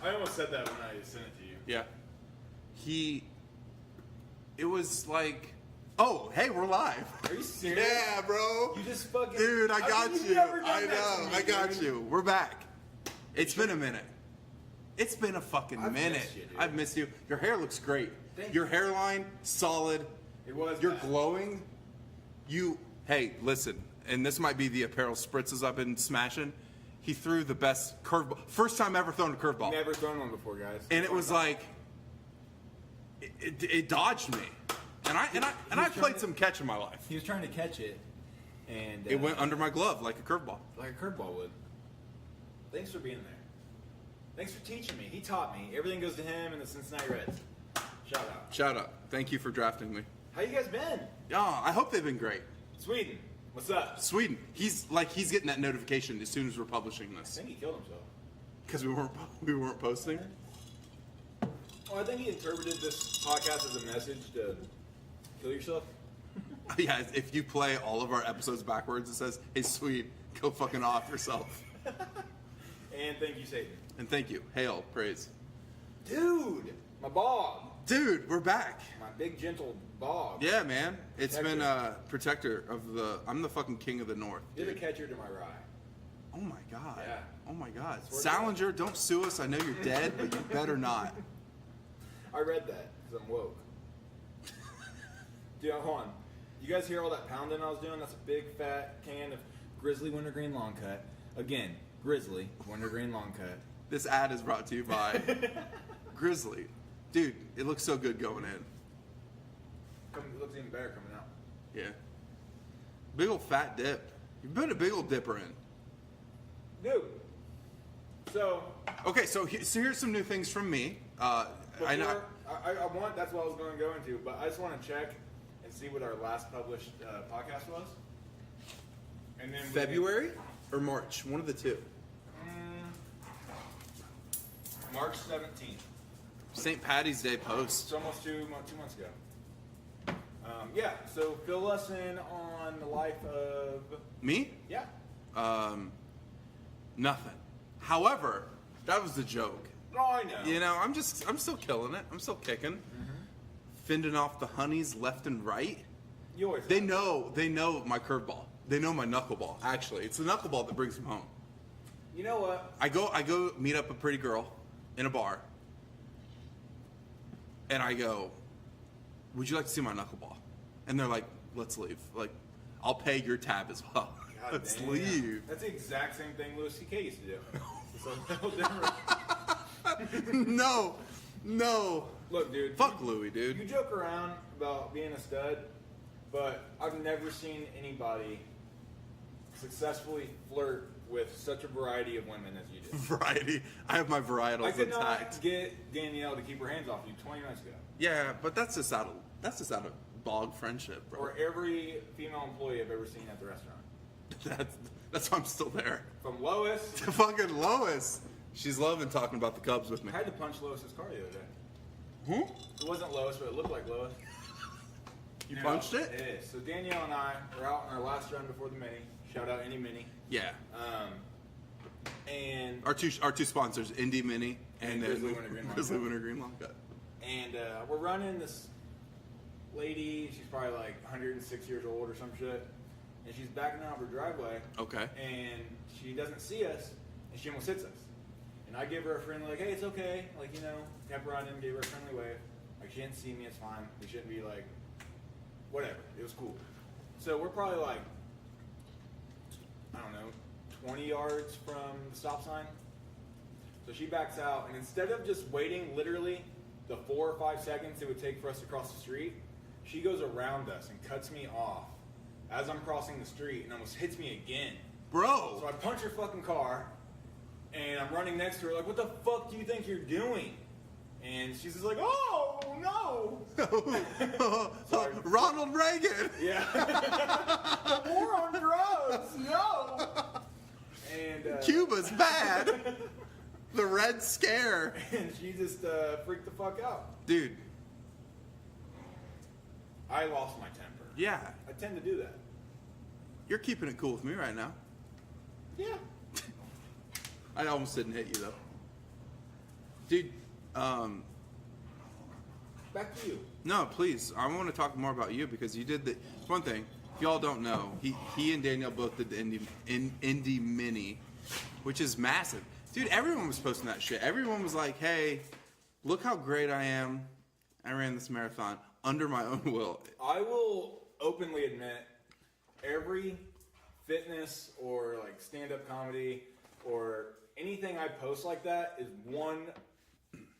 I almost said that when I sent it to you. Yeah. It was like, oh, hey, we're live. Are you serious? Yeah, bro. You just fucking... Dude, I got you've you. never done I that know. to me, I got dude. you. We're back. It's been a minute. It's been a fucking I've minute. missed you, dude. I've missed you. Your hair looks great. Thank Your you. hairline, solid. It was You're bad. glowing. Hey, listen, and this might be the apparel spritzes I've been smashing. He threw the best curveball. First time ever thrown a curveball. Never thrown one before, guys. And it was like, it dodged me. And I played some catch in my life. He was trying to catch it, and... It went under my glove like a curveball. like a curveball would. Thanks for being there. Thanks for teaching me. He taught me. Everything goes to him and the Cincinnati Reds. Shout out. Shout out. Thank you for drafting me. How you guys been? Yeah, I hope they've been great. Sweden, what's up? Sweden. He's getting that notification as soon as we're publishing I this. think he killed himself. Because we weren't posting. Well, I think he interpreted this podcast as a message to kill yourself. Yeah, if you play all of our episodes backwards, it says, "Hey, Swede, go fucking off yourself." And thank you, Satan. And thank you. Hail, praise. Dude, my bog. Dude, we're back. My big gentle bog. Yeah, man. It's Protector. been protector of the. I'm the fucking king of the north. You're the Dude. catcher to my rye. Oh my god. Yeah. Oh my god. Swear to Salinger, don't sue us. I know you're dead, but you better not. I read that because I'm woke. Dude, hold on. You guys hear all that pounding I was doing? That's a big fat can of Grizzly Wintergreen Long Cut. Again, Grizzly Wintergreen Long Cut. This ad is brought to you by Grizzly. Dude, it looks so good going in. It looks even better coming out. Yeah. Big old fat dip. You put a big old dipper in. Dude, so Okay, so here's some new things from me. before, I know. I want, that's what I was going to go into, but I just want to check and see what our last published podcast was. And then we February or March? One of the two. can- March 17th. St. Patty's Day post. It's almost 2 months ago. Yeah, so fill us in on the life of... Me? Yeah. Nothing. However, that was the joke. Oh, I know. You know, I'm still killing it. I'm still kicking. Fending off the honeys left and right. You always They know my curveball. They know my knuckleball. Actually, it's the knuckleball that brings them home. You know what? I go meet up a pretty girl in a bar, and I go, "Would you like to see my knuckleball?" And they're like, "Let's leave. Like, I'll pay your tab as well. God Let's damn. leave." That's the exact same thing Louis C.K. used to do. It's a little different. No. Look, dude. Fuck Louis, You dude. joke around about being a stud, but I've never seen anybody successfully flirt with such a variety of women as you do. Variety. I have my I varietals could not intact. get Danielle to keep her hands off you 20 minutes ago. Yeah, but that's just out of bog friendship, bro. Or every female employee I've ever seen at the restaurant. That's why I'm still there. From Lois, Fucking Lois. She's loving talking about the Cubs with me. I had to punch Lois's car the other day. Who? It wasn't Lois, but it looked like Lois. You punched it? It is. So Danielle and I were out on our last run before the mini. Shout out Any Mini. Yeah. And Our two sponsors, Indie Mini and then Grizzly Wintergreen Long Grizzly Cut. Wintergreen Long Cut. And we're running this lady, she's probably like 106 years old or some shit. And she's backing out of her driveway. Okay. And she doesn't see us, and she almost hits us. And I give her a friendly, like, hey, it's okay. Like, you know, kept running, gave her a friendly wave. Like, she didn't see me, it's fine. We shouldn't be like, whatever. It was cool. So we're probably like, I don't know, 20 yards from the stop sign. So she backs out, and instead of just waiting literally the 4 or 5 seconds it would take for us to cross the street, she goes around us and cuts me off as I'm crossing the street and almost hits me again. Bro. So I punch her fucking car, and I'm running next to her like, what the fuck do you think you're doing? And she's just like, oh, no. Sorry. Ronald Reagan. Yeah. War on drugs, no. And Cuba's bad. The Red Scare. and she just freaked the fuck out. Dude. I lost my temper. Yeah. I tend to do that. You're keeping it cool with me right now. Yeah. I almost didn't hit you though. Dude, Back to you. no, please. I want to talk more about you because you did the one thing. If y'all don't know, he and Daniel both did the Indy Mini, which is massive. Dude, everyone was posting that shit. Everyone was like, "Hey, look how great I am. I ran this marathon under my own will." I will openly admit, every fitness or like stand-up comedy or anything I post like that is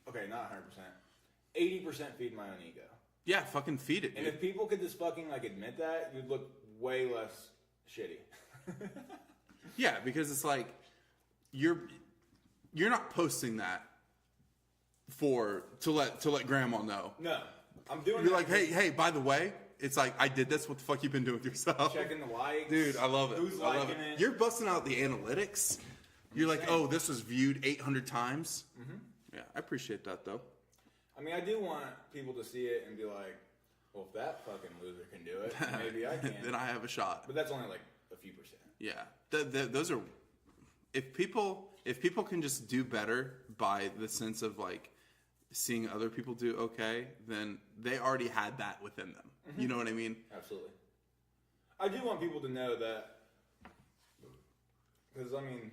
okay, not 100%, 80% feed my own ego. Yeah, fucking feed it, And dude. if people could just fucking like admit that, you'd look way less shitty. Yeah, because it's like you're not posting that to let grandma know. No, I'm doing. You're that like, hey, by the way, it's like I did this. What the fuck you been doing with yourself? checking the likes, Dude, I love it. Who's I love liking it? You're busting out the analytics. You're like, oh, this was viewed 800 times. Mm-hmm. Yeah, I appreciate that though. I mean, I do want people to see it and be like, well, if that fucking loser can do it, maybe I can. Then I have a shot. But that's only like a few percent. Yeah, those are. If people can just do better by the sense of like seeing other people do okay, then they already had that within them. Mm-hmm. You know what I mean? Absolutely. I do want people to know that, because I mean,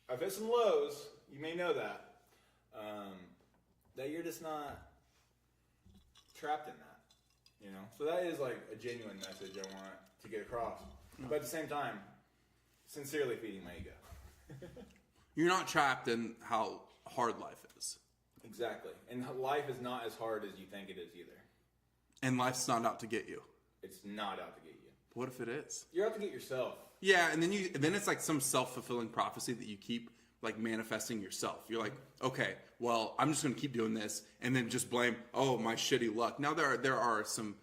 I've hit some lows. You may know that. That you're just not trapped in that, you know. So that is like a genuine message I want to get across. But at the same time, sincerely feeding my ego. You're not trapped in how hard life is. Exactly. And life is not as hard as you think it is either. And life's not out to get you. It's not out to get you. What if it is? You're out to get yourself. Yeah, and then it's like some self-fulfilling prophecy that you keep like manifesting yourself. You're like, okay, well, I'm just gonna keep doing this, and then just blame, oh, my shitty luck. Now there are some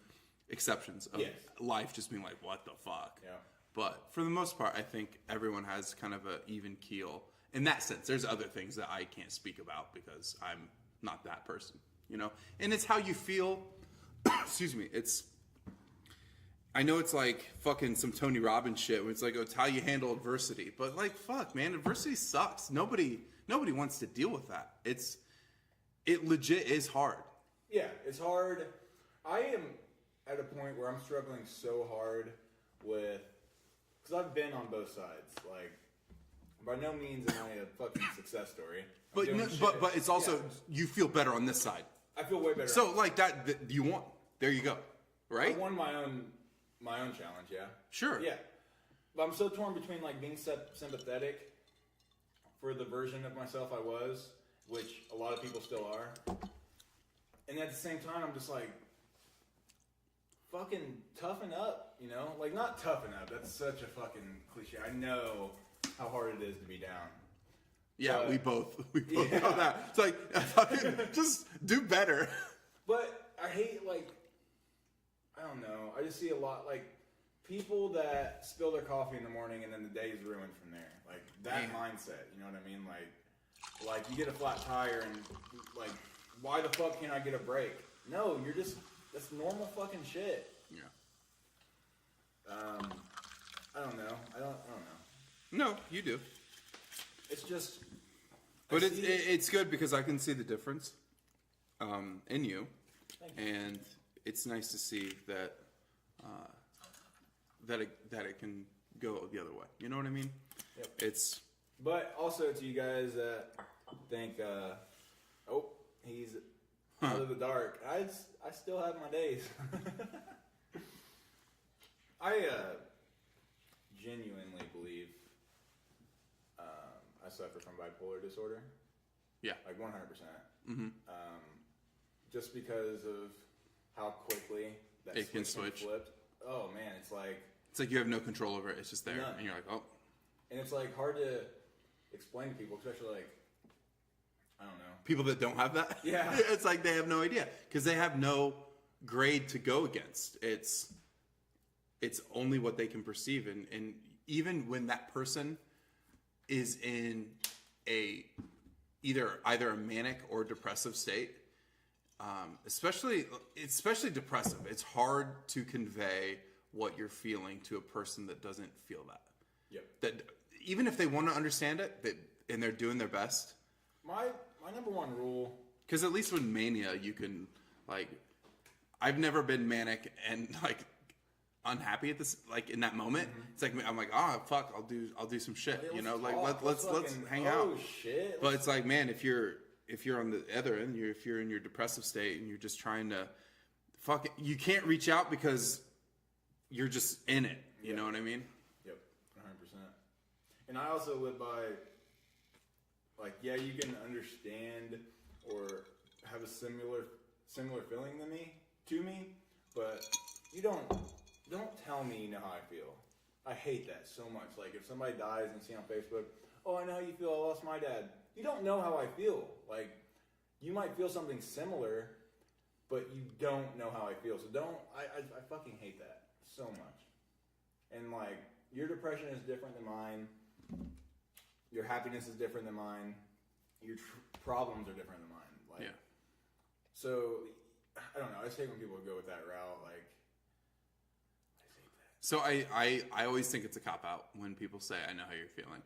exceptions of Yes. life just being like, what the fuck? Yeah. But for the most part, I think everyone has kind of an even keel. In that sense, there's other things that I can't speak about because I'm not that person, you know? And it's how you feel. Excuse me. I know it's like fucking some Tony Robbins shit when it's like, oh, it's how you handle adversity. But like, fuck, man, adversity sucks. Nobody wants to deal with that. It legit is hard. Yeah, it's hard. I am at a point where I'm struggling so hard with, because I've been on both sides. Like, by no means am I a fucking success story. But it's also, you feel better on this side. I feel way better. So like that you won. There you go. Right? I won my own challenge, yeah. Sure. Yeah. But I'm so torn between like being sympathetic for the version of myself I was, which a lot of people still are. And at the same time, I'm just like, fucking toughen up, you know? Like, not toughen up. That's such a fucking cliche. I know how hard it is to be down. Yeah, we both know Yeah. that. It's like, fucking just do better. But I hate, like, I don't know. I just see a lot, like, people that spill their coffee in the morning and then the day's ruined from there. Like, that mindset, you know what I mean? Like you get a flat tire and, like, why the fuck can't I get a break? No, that's normal fucking shit. Yeah. I don't know. I don't know. No, you do. It's just. But it's good because I can see the difference in you. Thank you. And it's nice to see that that it can go the other way. You know what I mean? Yep. But also to you guys that think, he's out of the dark. I still have my days. I genuinely believe I suffer from bipolar disorder. Yeah. Like 100%. Mm-hmm. Just because of how quickly that It can switch switch. flipped. Oh man, it's like you have no control over it. It's just there, None. and you're like, oh. And it's like hard to explain to people, especially like, I don't know. People that don't have that. Yeah. It's like they have no idea because they have no grade to go against. It's only what they can perceive, and even when that person is in either a manic or depressive state, especially depressive, it's hard to convey what you're feeling to a person that doesn't feel that. Yep. That even if they want to understand it, and they're doing their best. My my number one rule. Because at least with mania, you can like, I've never been manic and like unhappy at this, like in that moment. It's like I'm like, fuck, I'll do some shit, Hey, you know, let's like talk. let's fucking- hang out. Oh shit! But it's like, man, if you're on the other end, if you're in your depressive state and you're just trying to fuck it, you can't reach out because you're just in it. You know what I mean? Yep, 100%. And I also live by, like, yeah, you can understand or have a similar feeling to me, but you don't tell me you know how I feel. I hate that so much. Like, if somebody dies and you see on Facebook, oh, I know how you feel, I lost my dad. You don't know how I feel. Like, you might feel something similar, but you don't know how I feel. So I fucking hate that so much. And like, your depression is different than mine. Your happiness is different than mine. Your problems are different than mine. Like, Yeah. So, I don't know. I just hate when people go with that route. Like, I just hate that. So I always think it's a cop out when people say, I know how you're feeling.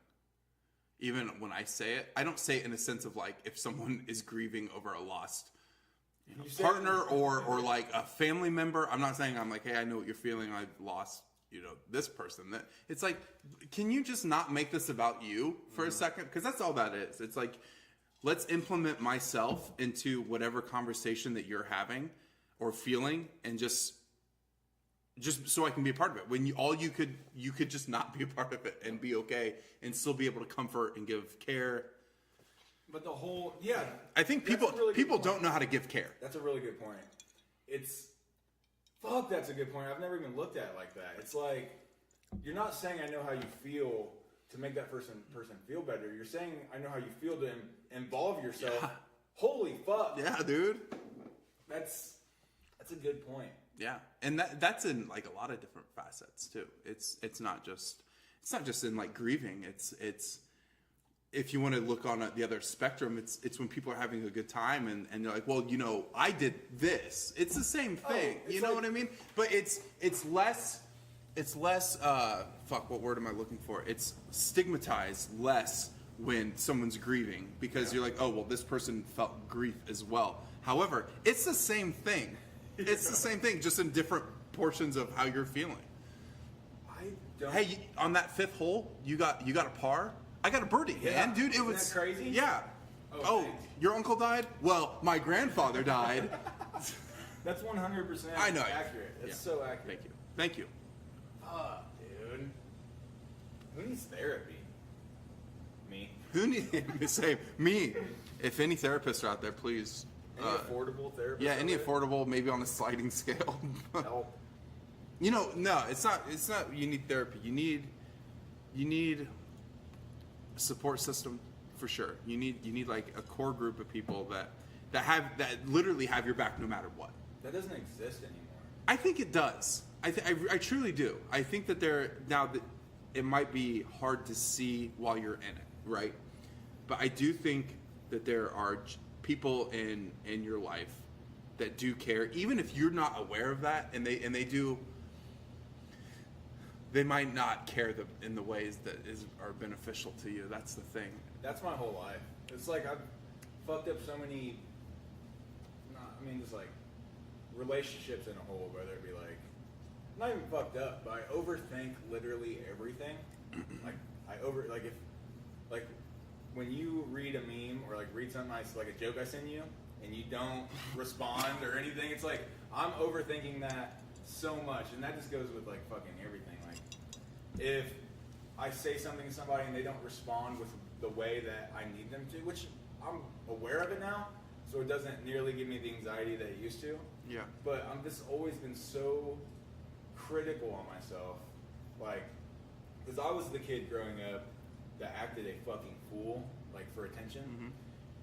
Even when I say it, I don't say it in a sense of like, if someone is grieving over a lost partner or like a family member, I'm not saying I'm like, hey, I know what you're feeling. I've lost, this person. That it's like, can you just not make this about you for a second? Because that's all that is. It's like, let's implement myself into whatever conversation that you're having or feeling, and just so I can be a part of it. When you could just not be a part of it and be okay and still be able to comfort and give care. But the whole, I think people don't know how to give care. That's a really good point. That's a good point. I've never even looked at it like that. It's like, you're not saying I know how you feel to make that person feel better. You're saying I know how you feel to involve yourself. Yeah. Holy fuck. Yeah, dude. That's a good point. Yeah. And that's in like a lot of different facets too. It's not just in like grieving. It's if you want to look on the other spectrum, it's when people are having a good time and they're like, well, I did this. It's the same thing. You know what I mean? But it's less, what word am I looking for? It's stigmatized less when someone's grieving, because you're like, oh, well, this person felt grief as well. However, it's the same thing. It's the same thing, just in different portions of how you're feeling. Hey, on that fifth hole, you got a par. I got a birdie, man, dude. It was that crazy. Yeah. Oh, your uncle died? Well, my grandfather died. That's 100%. I know. Accurate. It's so accurate. Thank you. Fuck, dude. Who needs therapy? Me. Who needs say me? If any therapists are out there, please. Any affordable therapists? Yeah, any affordable, maybe on a sliding scale. Help. No, it's not. It's not. You need therapy. You need a support system for sure. You need like a core group of people that literally have your back no matter what. That doesn't exist anymore. I think it does. I truly do. I think that that it might be hard to see while you're in it, right? But I do think that there are people in your life that do care, even if you're not aware of that, and they do. They might not care in the ways that are beneficial to you. That's the thing. That's my whole life. It's like I've fucked up so many. Just like relationships in a whole. Whether it be like, not even fucked up, but I overthink literally everything. Like when you read a meme or like read something like a joke I send you, and you don't respond or anything, it's like I'm overthinking that so much, and that just goes with like fucking everything. Like if I say something to somebody and they don't respond with the way that I need them to, which I'm aware of it now, so it doesn't nearly give me the anxiety that it used to. Yeah. But I'm just always been so critical on myself, like, because I was the kid growing up that acted a fucking fool, like for attention,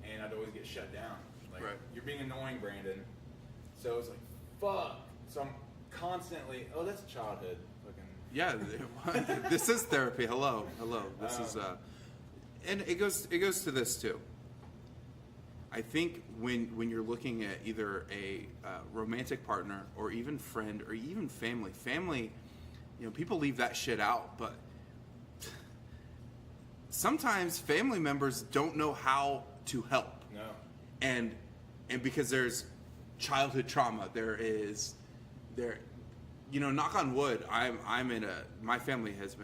and I'd always get shut down. Like, you're being annoying, Brandon. So it's like, fuck. So I'm constantly, that's childhood. Fucking. Yeah, this is therapy. Hello. This is, and it goes to this too. I think when you're looking at either a romantic partner or even friend or even family, people leave that shit out, but sometimes family members don't know how to help. No. And because there's childhood trauma, knock on wood, my family has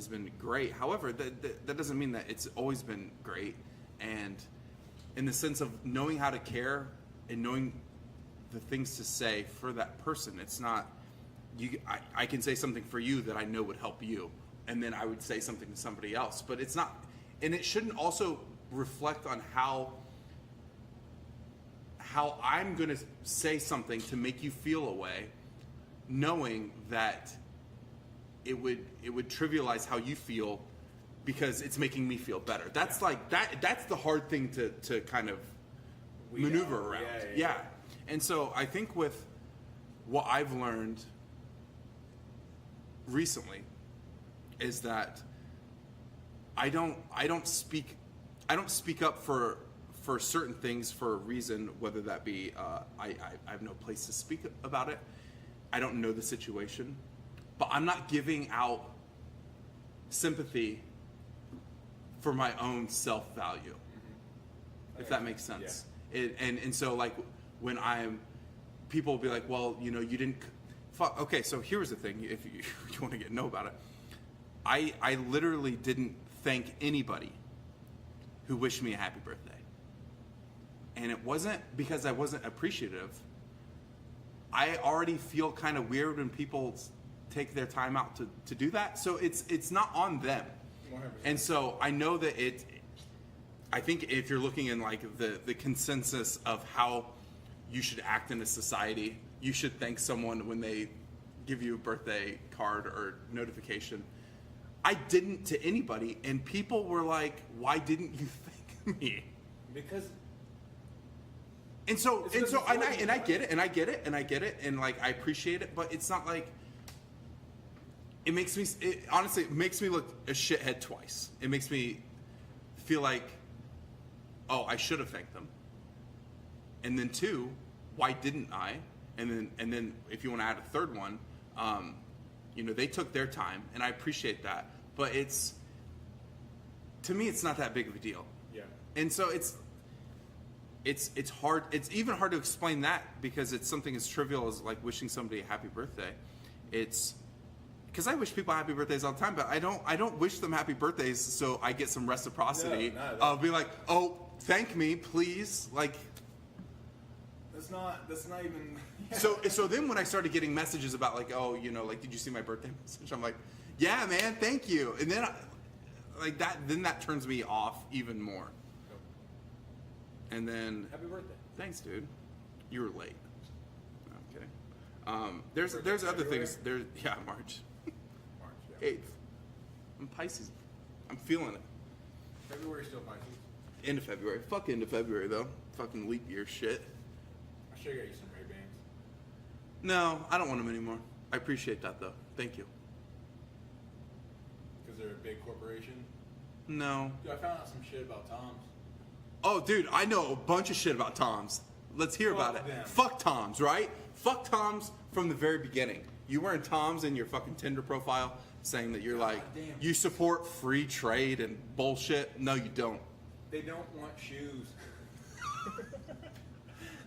been great. However, that doesn't mean that it's always been great. And in the sense of knowing how to care and knowing the things to say for that person, it's not I can say something for you that I know would help you, and then I would say something to somebody else, but it's not, and it shouldn't also reflect on how I'm going to say something to make you feel a way, knowing that it would trivialize how you feel because it's making me feel better. That's that's the hard thing to kind of maneuver around. Yeah. And so I think with what I've learned recently is that I don't speak up for certain things for a reason, whether that be I have no place to speak about it. I don't know the situation, but I'm not giving out sympathy for my own self-value, if that makes sense. Yeah. And so like when people will be like, well, you didn't. Okay, so here's the thing. If you want to know about it, I literally didn't thank anybody who wished me a happy birthday. And it wasn't because I wasn't appreciative. I already feel kind of weird when people take their time out to do that. So it's not on them. 100%. And so I know that I think if you're looking in like the consensus of how you should act in a society, you should thank someone when they give you a birthday card or notification. I didn't to anybody, and people were like, why didn't you thank me? Because I get it, and like I appreciate it, but it's not like honestly it makes me look a shithead twice. It makes me feel like, oh, I should have thanked them. And then two, why didn't I? And then if you want to add a third one, they took their time, and I appreciate that. But to me, it's not that big of a deal. Yeah. And so it's hard. It's even hard to explain that because it's something as trivial as like wishing somebody a happy birthday. It's because I wish people happy birthdays all the time, but I don't wish them happy birthdays so I get some reciprocity. No, I'll be like, oh, thank me, please. Like, that's not even. Yeah. So then when I started getting messages about like, oh, like, did you see my birthday message? I'm like, yeah, man, thank you. And then that turns me off even more. And then happy birthday. Thanks, dude. You were late. No, I'm kidding. There's other things. March. March, yeah. 8th. I'm Pisces. I'm feeling it. February's still Pisces. End of February. Fuck end of February though. Fucking leap year shit. I should have got you some Ray-Bans. No, I don't want them anymore. I appreciate that though. Thank you. Because they're a big corporation? No. Dude, I found out some shit about Tom's. Oh, dude, I know a bunch of shit about Tom's. Let's hear about it. Them. Fuck Tom's, right? Fuck Tom's from the very beginning. You wearing Tom's in your fucking Tinder profile saying that you're you support free trade and bullshit. No, you don't. They don't want shoes.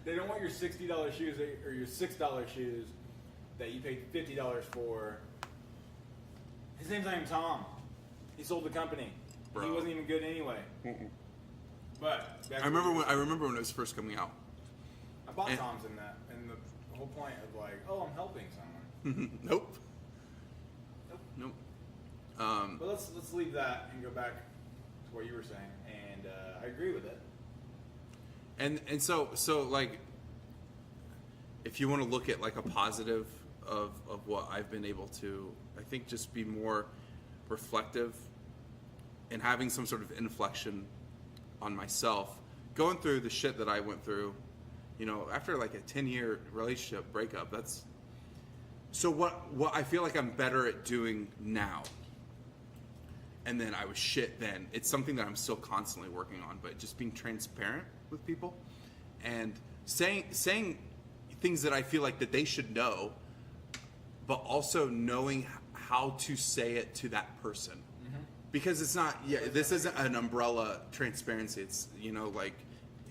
They don't want your $60 shoes or your $6 shoes that you paid $50 for. His name's not even Tom. He sold the company. Bro. He wasn't even good anyway. Mm-mm. But I remember when it was first coming out. I bought Tom's in that, and the whole point of like, oh, I'm helping someone. Nope. But let's leave that and go back to what you were saying, and I agree with it. And so like, if you want to look at like a positive of what I've been able to, I think just be more reflective and having some sort of inflection on myself, going through the shit that I went through, after like a 10-year relationship breakup. That's so what I feel like I'm better at doing now. And then I was shit then. It's something that I'm still constantly working on, but just being transparent with people and saying things that I feel like that they should know, but also knowing how to say it to that person. because it's not. Yeah, this isn't an umbrella transparency. It's, you know, like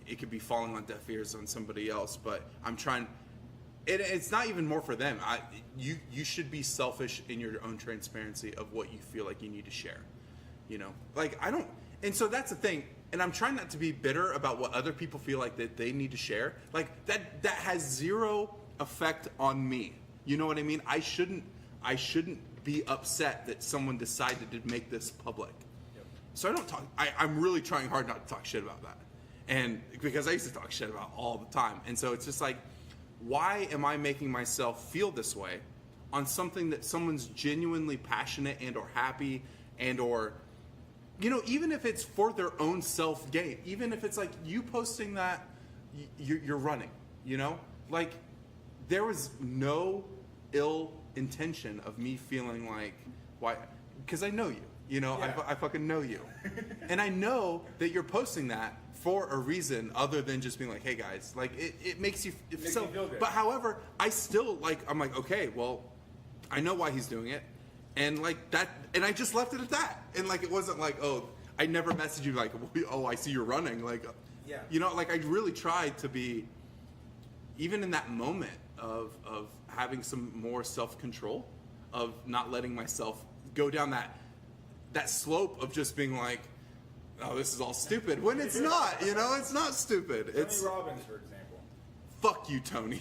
it could be falling on deaf ears on somebody else. But I'm trying. It's not even more for them. You should be selfish in your own transparency of what you feel like you need to share. You know, like I don't. And so that's the thing. And I'm trying not to be bitter about what other people feel like that they need to share. Like that has zero effect on me. You know what I mean? I shouldn't be upset that someone decided to make this public. Yep. So I don't talk. I'm really trying hard not to talk shit about that. And because I used to talk shit about it all the time. And so it's just like, why am I making myself feel this way on something that someone's genuinely passionate and or happy and or, you know, even if it's for their own self gain, even if it's like you posting that you're running, you know, like there was no ill intention of me feeling like, why? Because I know you, you know, Yeah. I fucking know you. And I know that you're posting that for a reason other than just being like, hey guys, like it makes you makes so, you feel good. but however, I still like, I'm like, okay, well, I know why he's doing it. And like that, and I just left it at that. And like, it wasn't like, oh, I never messaged you like, oh, I see you're running. Like, Yeah. you know, like I really tried to be, even in that moment of having some more self-control, of not letting myself go down that slope of just being like, oh, this is all stupid. When it's not, you know, it's not stupid. It's Tony Robbins, for example. fuck you, Tony.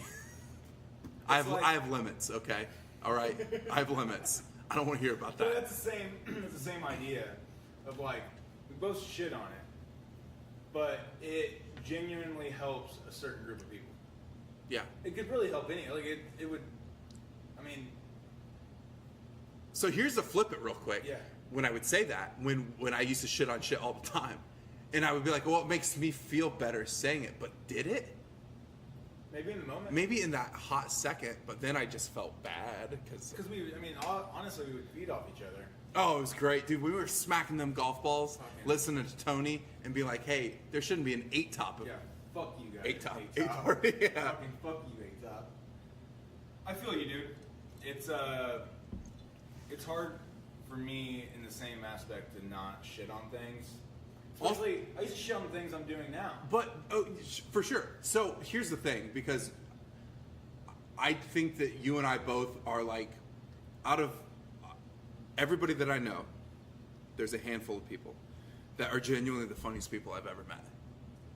I have limits, okay? All right? I have limits. I don't want to hear about But that. that's the same. It's the same idea of like we both shit on it, but it genuinely helps a certain group of people. Yeah. It could really help any. Like it would. I mean, So here's the flip it real quick. Yeah. When I would say that, when I used to shit on shit all the time, and I would be like, well, it makes me feel better saying it, but did it? maybe in the moment. Maybe in that hot second, but then I just felt bad because Because we, I mean, honestly, we would feed off each other. oh, it was great, dude. We were smacking them golf balls, Fucking- listening to Tony, and be like, hey, there shouldn't be an 8 top. Yeah. Fuck you guys. Eight top. Eight Eight top. top, yeah. Fucking fuck you, eight top. I feel you, dude. It's hard for me in the same aspect to not shit on things. Especially, I used to shit on things I'm doing now. But for sure. So here's the thing, because I think that you and I both are like, out of everybody that I know, there's a handful of people that are genuinely the funniest people I've ever met,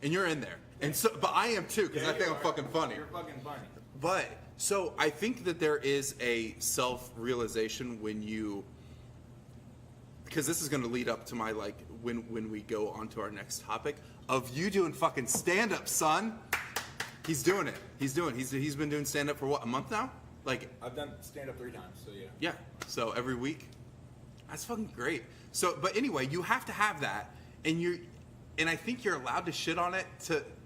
and you're in there. And so, but I am too, because Yeah, I think you I'm are. fucking funny. You're fucking funny. But so I think that there is a self-realization when you, because this is going to lead up to my like when we go on to our next topic of you doing fucking stand-up, son. He's doing it. He's been doing stand-up for what, a month now? Like, I've done stand-up 3 times, so yeah. yeah. So every week. That's fucking great. So, but anyway, you have to have that, and I think you're allowed to shit on it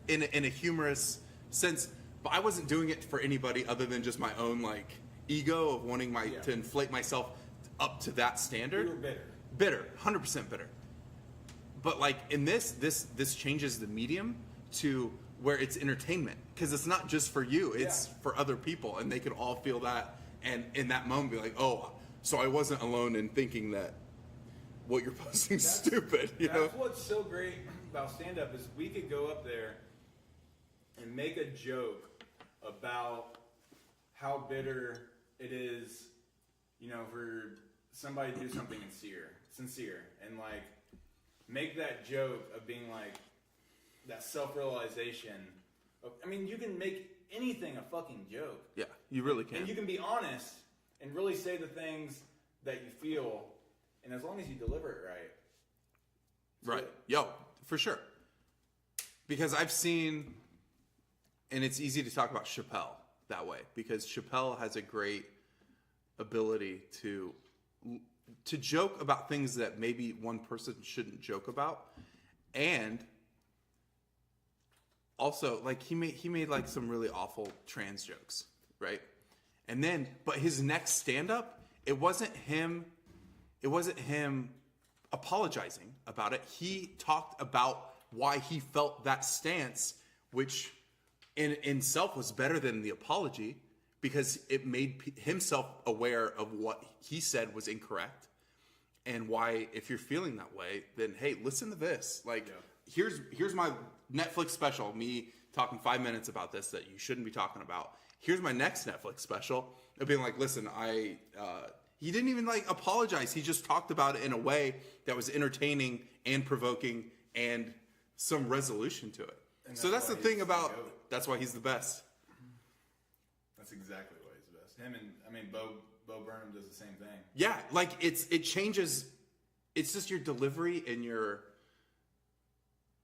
in a humorous sense. But I wasn't doing it for anybody other than just my own like ego of wanting to inflate myself up to that standard. You were bitter. Bitter, 100% bitter. But like in this changes the medium to where it's entertainment, because it's not just for you, it's for other people, and they can all feel that, and in that moment be like, oh, so I wasn't alone in thinking that what you're posting is stupid, you know? That's what's so great about stand-up is we could go up there and make a joke about how bitter it is, you know, for somebody to do something sincere, and like make that joke of being like that self-realization. I mean, you can make anything a fucking joke. Yeah, you really can. And you can be honest and really say the things that you feel, and as long as you deliver it right. it's Right. good. Yo, for sure. Because I've seen, and it's easy to talk about Chappelle that way, because Chappelle has a great ability to joke about things that maybe one person shouldn't joke about, and also like he made like some really awful trans jokes, right? And then, but his next stand-up, it wasn't him apologizing about it. He talked about why he felt that stance, which in itself was better than the apology, because it made himself aware of what he said was incorrect. and why, if you're feeling that way, then hey, listen to this. Like, Yeah. here's my Netflix special. Me talking 5 minutes about this that you shouldn't be talking about. Here's my next Netflix special. Of being like, listen, he didn't even like apologize. He just talked about it in a way that was entertaining and provoking and some resolution to it. And So that's the why thing he's about, the GOAT. that's why he's the best. That's exactly why he's the best. Him and Bo Burnham does the same thing. Yeah, like it changes. It's just your delivery and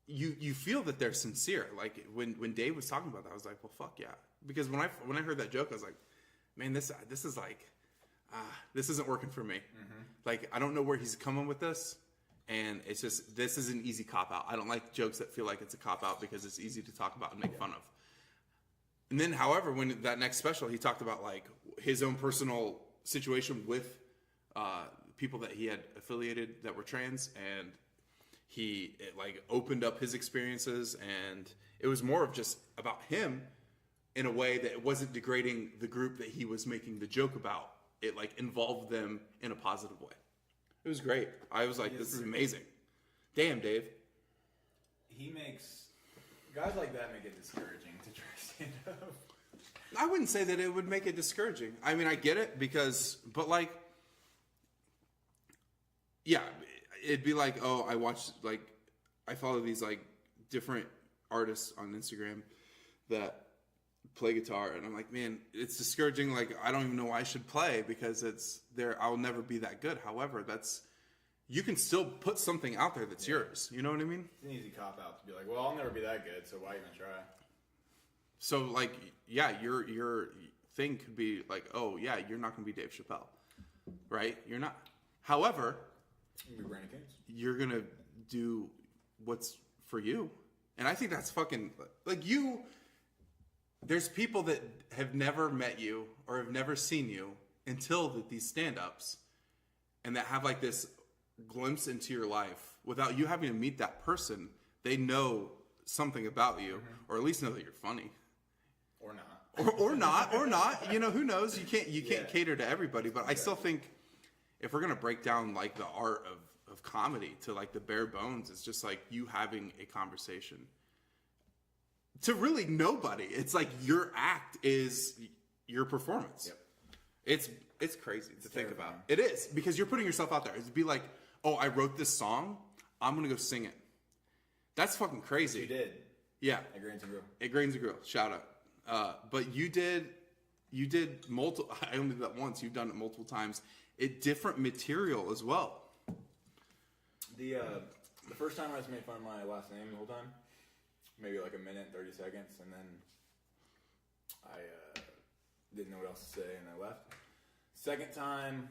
you feel that they're sincere. Like when Dave was talking about that, I was like, well, fuck yeah. Because when I heard that joke, I was like, man, this is like, this isn't working for me. Mm-hmm. Like, I don't know where he's coming with this. And it's just, this is an easy cop out. I don't like jokes that feel like it's a cop out because it's easy to talk about and make fun of. And then, however, when that next special, he talked about like his own personal situation with people that he had affiliated that were trans, and it like opened up his experiences, and it was more of just about him in a way that it wasn't degrading the group that he was making the joke about. It like involved them in a positive way. It was great. I was like, this is amazing. Damn, Dave. He makes guys like that make it discouraging to try to stand up. I wouldn't say that it would make it discouraging. I mean, I get it but like, yeah, it'd be like, oh, I follow these like different artists on Instagram that play guitar, and I'm like, man, it's discouraging. Like, I don't even know why I should play because I'll never be that good. However, you can still put something out there that's yours. You know what I mean? It's an easy cop out to be like, well, I'll never be that good, so why even try? So like, yeah, your thing could be like, oh yeah, you're not going to be Dave Chappelle, right? You're not. However, You can be Brandon Kings. you're going to do what's for you. And I think that's fucking, like, there's people that have never met you or have never seen you until these stand-ups, and that have like this glimpse into your life without you having to meet that person. They know something about you, or at least know that you're funny. Or not. Or not. You know, who knows? You can't cater to everybody, but I still think if we're gonna break down like the art of comedy to like the bare bones, it's just like you having a conversation to really nobody. It's like your act is your performance. Yep. It's crazy to think terrifying. about. It is, because you're putting yourself out there. It'd be like, oh, I wrote this song, I'm gonna go sing it. That's fucking crazy. You did. Yeah. At Grains and Grill. At Grains and Grill, shout out. But you did multiple. I only did that once. You've done it multiple times. Different material as well. The first time I just made fun of my last name the whole time, maybe like a minute, 30 seconds, and then I didn't know what else to say, and I left. Second time,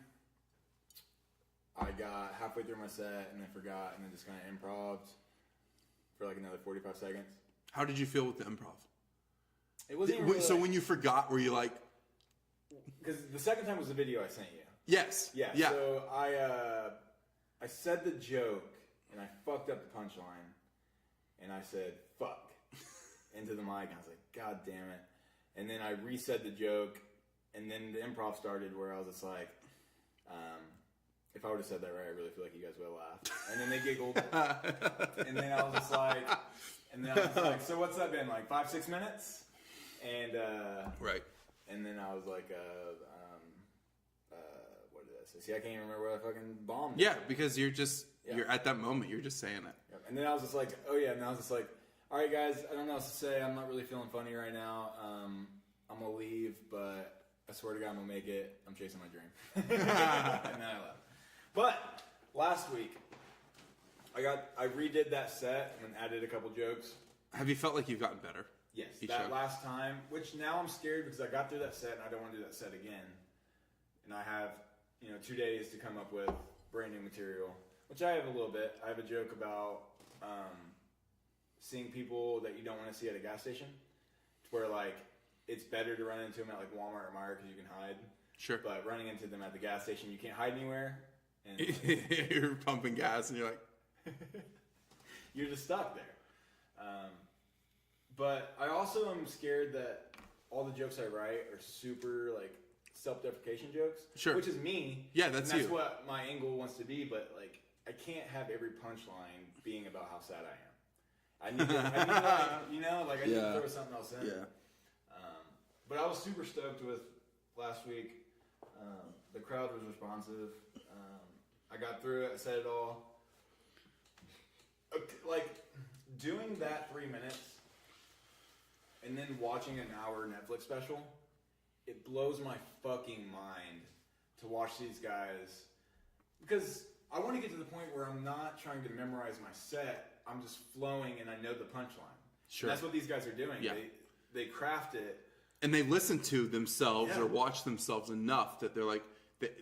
I got halfway through my set and then forgot, and then just kind of improv'd for like another 45 seconds. How did you feel with the improv? It wasn't even really So when you forgot, were you like? because the second time was the video I sent you. Yes. Yeah. Yeah. So I said the joke and I fucked up the punchline, and I said "fuck" into the mic. And I was like, "God damn it!" And then I resaid the joke, and then the improv started where I was just like, "If I would have said that right, I really feel like you guys would have laughed." And then they giggled, and then I was just like, "So what's that been like 5-6 minutes?" And Right. and then I was like, what did I say? See, I can't even remember what I fucking bombed. Yeah, because you're at that moment, you're just saying it. Yep. And then I was just like, oh yeah, and I was just like, all right guys, I don't know what to say. I'm not really feeling funny right now. I'm going to leave, but I swear to God I'm going to make it. I'm chasing my dream. And then I left. But last week, I redid that set and added a couple jokes. Have you felt like you've gotten better? Yes, Each that show? last time, which now I'm scared because I got through that set and I don't want to do that set again. And I have, 2 days to come up with brand new material, which I have a little bit. I have a joke about seeing people that you don't want to see at a gas station, where like it's better to run into them at like Walmart or Meijer because you can hide. Sure. But running into them at the gas station, you can't hide anywhere, and You're pumping gas and you're like, you're just stuck there. But I also am scared that all the jokes I write are super like self-deprecation jokes. Sure. Which is me. Yeah, that's and that's you. what my angle wants to be, but like I can't have every punchline being about how sad I am. I need to, I need to throw something else in. Yeah. But I was super stoked with last week. The crowd was responsive. I got through it. I said it all. Like, doing that 3 minutes and then watching an hour Netflix special, it blows my fucking mind to watch these guys. Because I want to get to the point where I'm not trying to memorize my set. I'm just flowing and I know the punchline. Sure. And that's what these guys are doing. Yeah. They craft it. And they listen to themselves or watch themselves enough that they're like,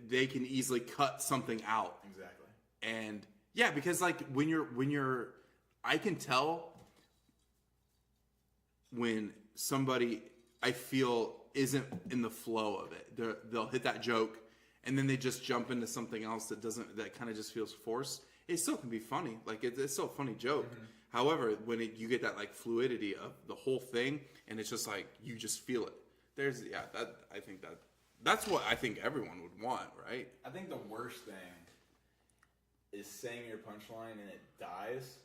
they can easily cut something out. Exactly. And yeah, because like when you're, I can tell when somebody I feel isn't in the flow of it. They'll hit that joke and then they just jump into something else that kind of just feels forced. It still can be funny. Like it's still a funny joke. Mm-hmm. However, when you get that like fluidity of the whole thing and it's just like, you just feel it. That's what I think everyone would want, right? I think the worst thing is saying your punchline and it dies.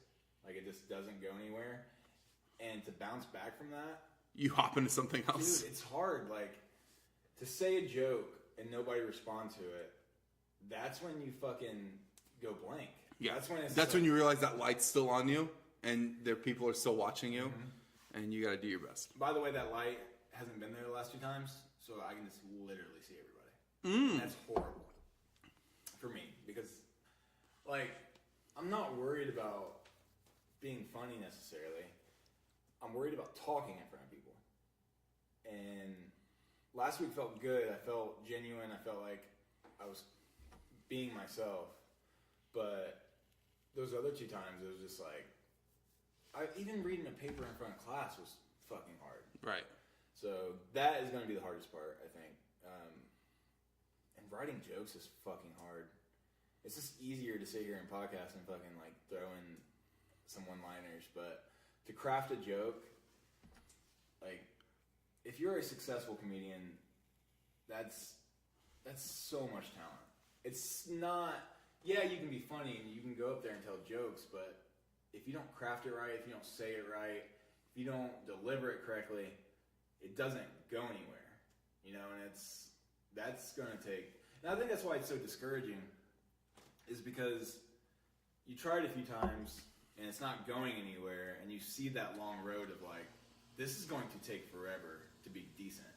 Like it just doesn't go anywhere. And to bounce back from that, you hop into something else. Dude, it's hard. Like to say a joke and nobody respond to it, that's when you fucking go blank. Yeah. That's when you realize that light's still on you and people are still watching you, and you got to do your best. By the way, that light hasn't been there the last 2 times, so I can just literally see everybody. And that's horrible for me because, like, I'm not worried about being funny necessarily. I'm worried about talking in front of people. And last week felt good. I felt genuine. I felt like I was being myself. But those other 2 times, it was just like, even reading a paper in front of class was fucking hard. Right. So that is going to be the hardest part, I think. And writing jokes is fucking hard. It's just easier to sit here and podcast and fucking like throw in some one-liners, but to craft a joke, like if you're a successful comedian, that's so much talent. It's not. Yeah, you can be funny and you can go up there and tell jokes, but if you don't craft it right, if you don't say it right, if you don't deliver it correctly, it doesn't go anywhere, and that's going to take, and I think that's why it's so discouraging, is because you try it a few times and it's not going anywhere, and you see that long road of like, this is going to take forever to be decent,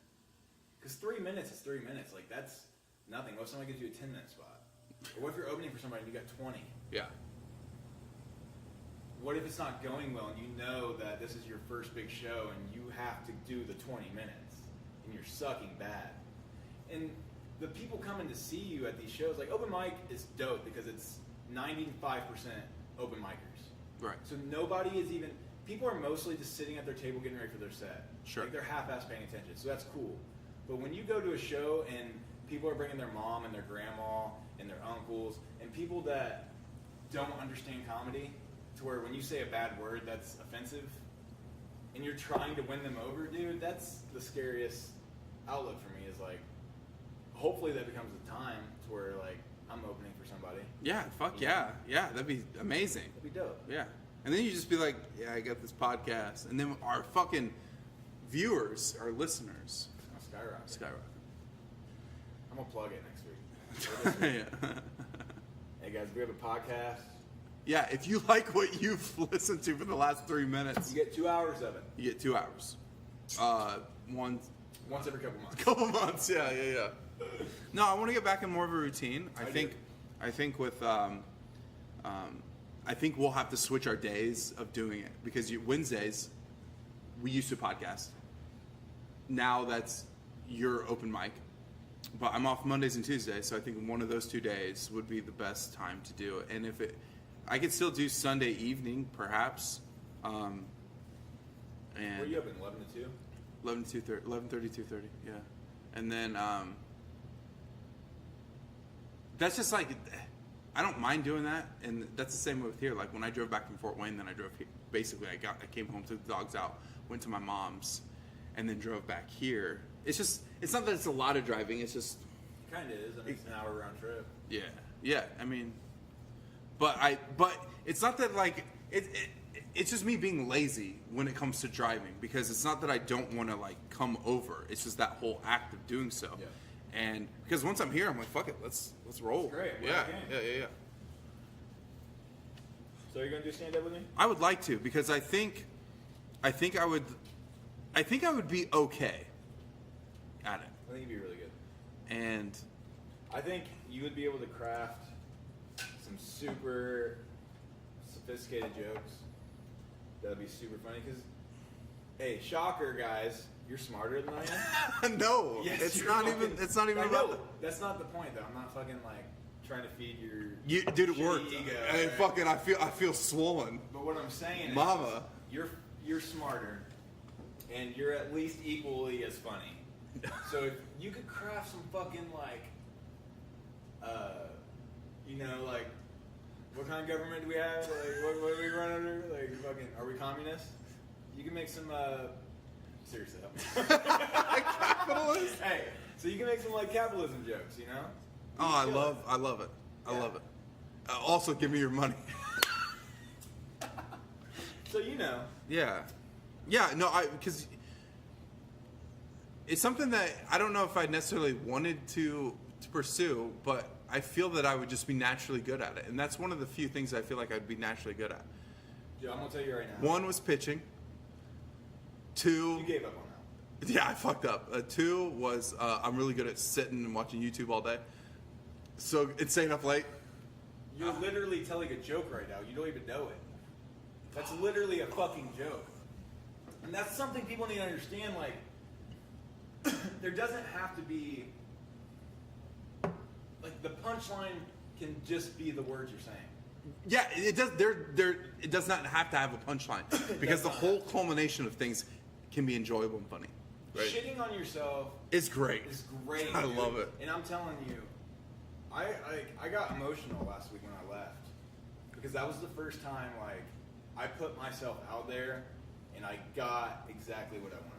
because 3 minutes is 3 minutes, like that's nothing. What if somebody gives you a 10-minute spot? Or what if you're opening for somebody and you got 20? Yeah. What if it's not going well and you know that this is your first big show and you have to do the 20 minutes and you're sucking bad? And the people coming to see you at these shows, like open mic is dope because it's 95% open micers. Right. So nobody is even, people are mostly just sitting at their table getting ready for their set. Sure. Like they're half-ass paying attention, so that's cool. But when you go to a show and people are bringing their mom and their grandma and their uncles and people that don't understand comedy, to where when you say a bad word that's offensive and you're trying to win them over, dude, that's the scariest outlook for me, is like, hopefully that becomes the time to where like I'm opening for somebody. Yeah, fuck yeah. Yeah, that'd be amazing. That'd be dope. Yeah. And then you just be like, yeah, I got this podcast. And then our fucking viewers, our listeners, It's gonna skyrocket. I'm gonna plug it next week. Yeah. Hey guys, we have a podcast. Yeah, if you like what you've listened to for the last 3 minutes, You get 2 hours of it. you get 2 hours. Once every couple months. Couple months, yeah. No, I want to get back in more of a routine. I think with I think we'll have to switch our days of doing it, because Wednesdays we used to podcast. Now that's your open mic, but I'm off Mondays and Tuesdays, so I think one of those 2 days would be the best time to do it. And if I could still do Sunday evening, perhaps. And Were you open 11 to 2? 11:30, 2:30, yeah. And then that's just like, I don't mind doing that, and that's the same with here. Like when I drove back from Fort Wayne, then I drove here. Basically, I came home, took the dogs out, went to my mom's, and then drove back here. it's not that it's a lot of driving. It's just It kind of is. I mean, it's an hour round trip. yeah. I mean, but it's not that like it's just me being lazy when it comes to driving, because it's not that I don't want to like come over. It's just that whole act of doing so. Yeah. And because once I'm here, I'm like, fuck it, let's roll. That's great. Yeah, Well, yeah. So you're gonna do stand up with me? I would like to, because I think I would be okay at it. I think you'd be really good. And I think you would be able to craft some super sophisticated jokes that'd be super funny. Because, hey, shocker, guys, you're smarter than I am. no, Yes, it's you're not fucking- even. It's not even I about. know. That's not the point, though. I'm not fucking like trying to feed your Dude, it shitty worked. ego. Hey, right? fucking, I feel swollen. But what I'm saying Mama. is, you're smarter, and you're at least equally as funny. So if you could craft some fucking like, like, what kind of government do we have? Like, what do we run under? Like, fucking, are we communists? You can make some. Seriously, help me. Capitalist? Hey, so you can make some like capitalism jokes, you know? Oh, I love it. I Yeah. love it. Also, give me your money. So you know. Yeah. No, because it's something that I don't know if I necessarily wanted to pursue, but I feel that I would just be naturally good at it, and that's one of the few things I feel like I'd be naturally good at. Yeah, I'm gonna tell you right now. One was pitching. Two. You gave up on that. Yeah, I fucked up. Two was I'm really good at sitting and watching YouTube all day. So it's staying up late. You're literally telling a joke right now. You don't even know it. That's literally a fucking joke. And that's something people need to understand. Like, there doesn't have to be. Like, the punchline can just be the words you're saying. Yeah, it does. It does not have to have a punchline, because the whole culmination of things can be enjoyable and funny. Right? Shitting on yourself It's great. is great. I dude. love it. And I'm telling you, I got emotional last week when I left, because that was the first time like I put myself out there and I got exactly what I wanted.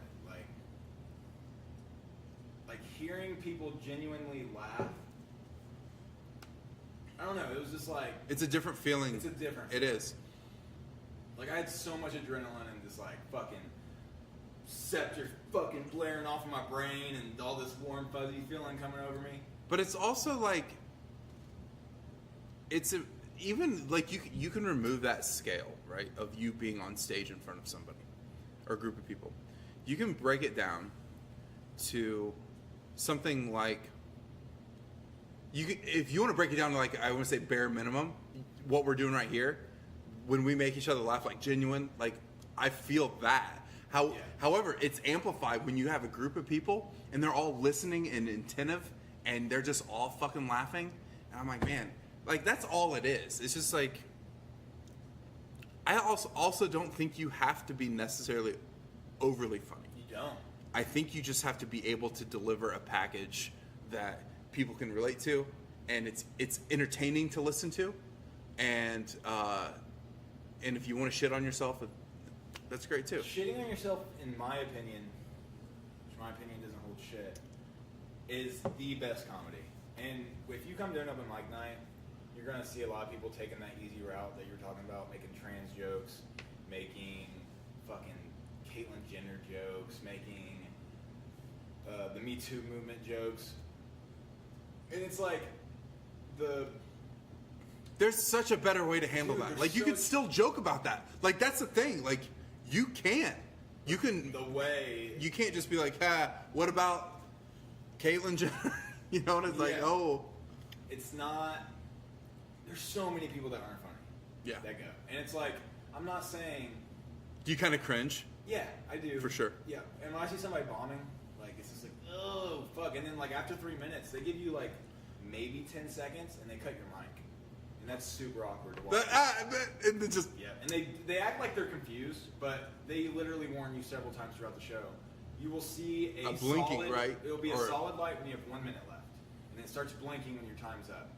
Like hearing people genuinely laugh. I don't know. It was just like It's a different feeling. it's a different. It is. Like I had so much adrenaline and this like fucking scepter fucking blaring off in my brain and all this warm fuzzy feeling coming over me. But it's also like even like you can remove that scale, right, of you being on stage in front of somebody or a group of people. You can break it down to something like if you want to break it down to like I want to say bare minimum, what we're doing right here, when we make each other laugh, like genuine, like I feel that. However, it's amplified when you have a group of people and they're all listening and attentive and they're just all fucking laughing. And I'm like, man, like that's all it is. It's just like, I also don't think you have to be necessarily overly funny. You don't. I think you just have to be able to deliver a package that people can relate to, and it's entertaining to listen to, and if you want to shit on yourself, that's great too. Shitting on yourself, in my opinion, which my opinion doesn't hold shit, is the best comedy. And if you come to an open mic night, you're gonna see a lot of people taking that easy route that you're talking about, making trans jokes, making fucking Caitlyn Jenner jokes, making the Me Too movement jokes. And it's like There's such a better way to handle Dude, that. there's Like you so- can still joke about that. Like that's the thing. Like you can. You can. the way You can't just be like, what about Caitlyn Jenner? You know, and it's like, Yeah. oh, it's not. There's so many people that aren't funny. Yeah. That go, and it's like I'm not saying. do you kind of cringe? Yeah, I do. For sure. Yeah, and when I see somebody bombing, like it's just like, oh fuck, and then like after 3 minutes, they give you like maybe 10 seconds, and they cut your mic, and that's super awkward to watch. And it's just Yeah, and they act like they're confused, but they literally warn you several times throughout the show. You will see a blinking, solid, right? It'll be a Or- solid light when you have 1 minute left, and then it starts blinking when your time's up.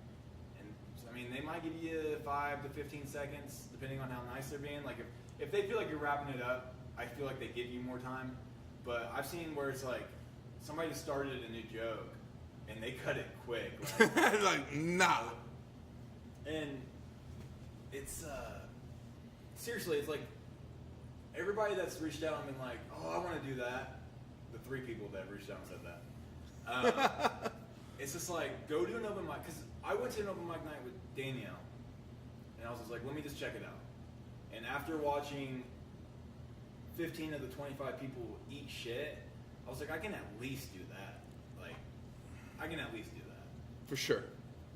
And I mean, they might give you 5 to 15 seconds, depending on how nice they're being. Like if they feel like you're wrapping it up, I feel like they give you more time. But I've seen where it's like somebody started a new joke, and they cut it quick. Like, like, nah. and it's seriously, it's like everybody that's reached out and been like, "Oh, I want to do that." The 3 people that have reached out and said that. It's just like, go to an open mic, because I went to an open mic night with Danielle, and I was just like, let me just check it out. And after watching 15 of the 25 people eat shit, I was like, I can at least do that. Like, I can at least do that. For sure.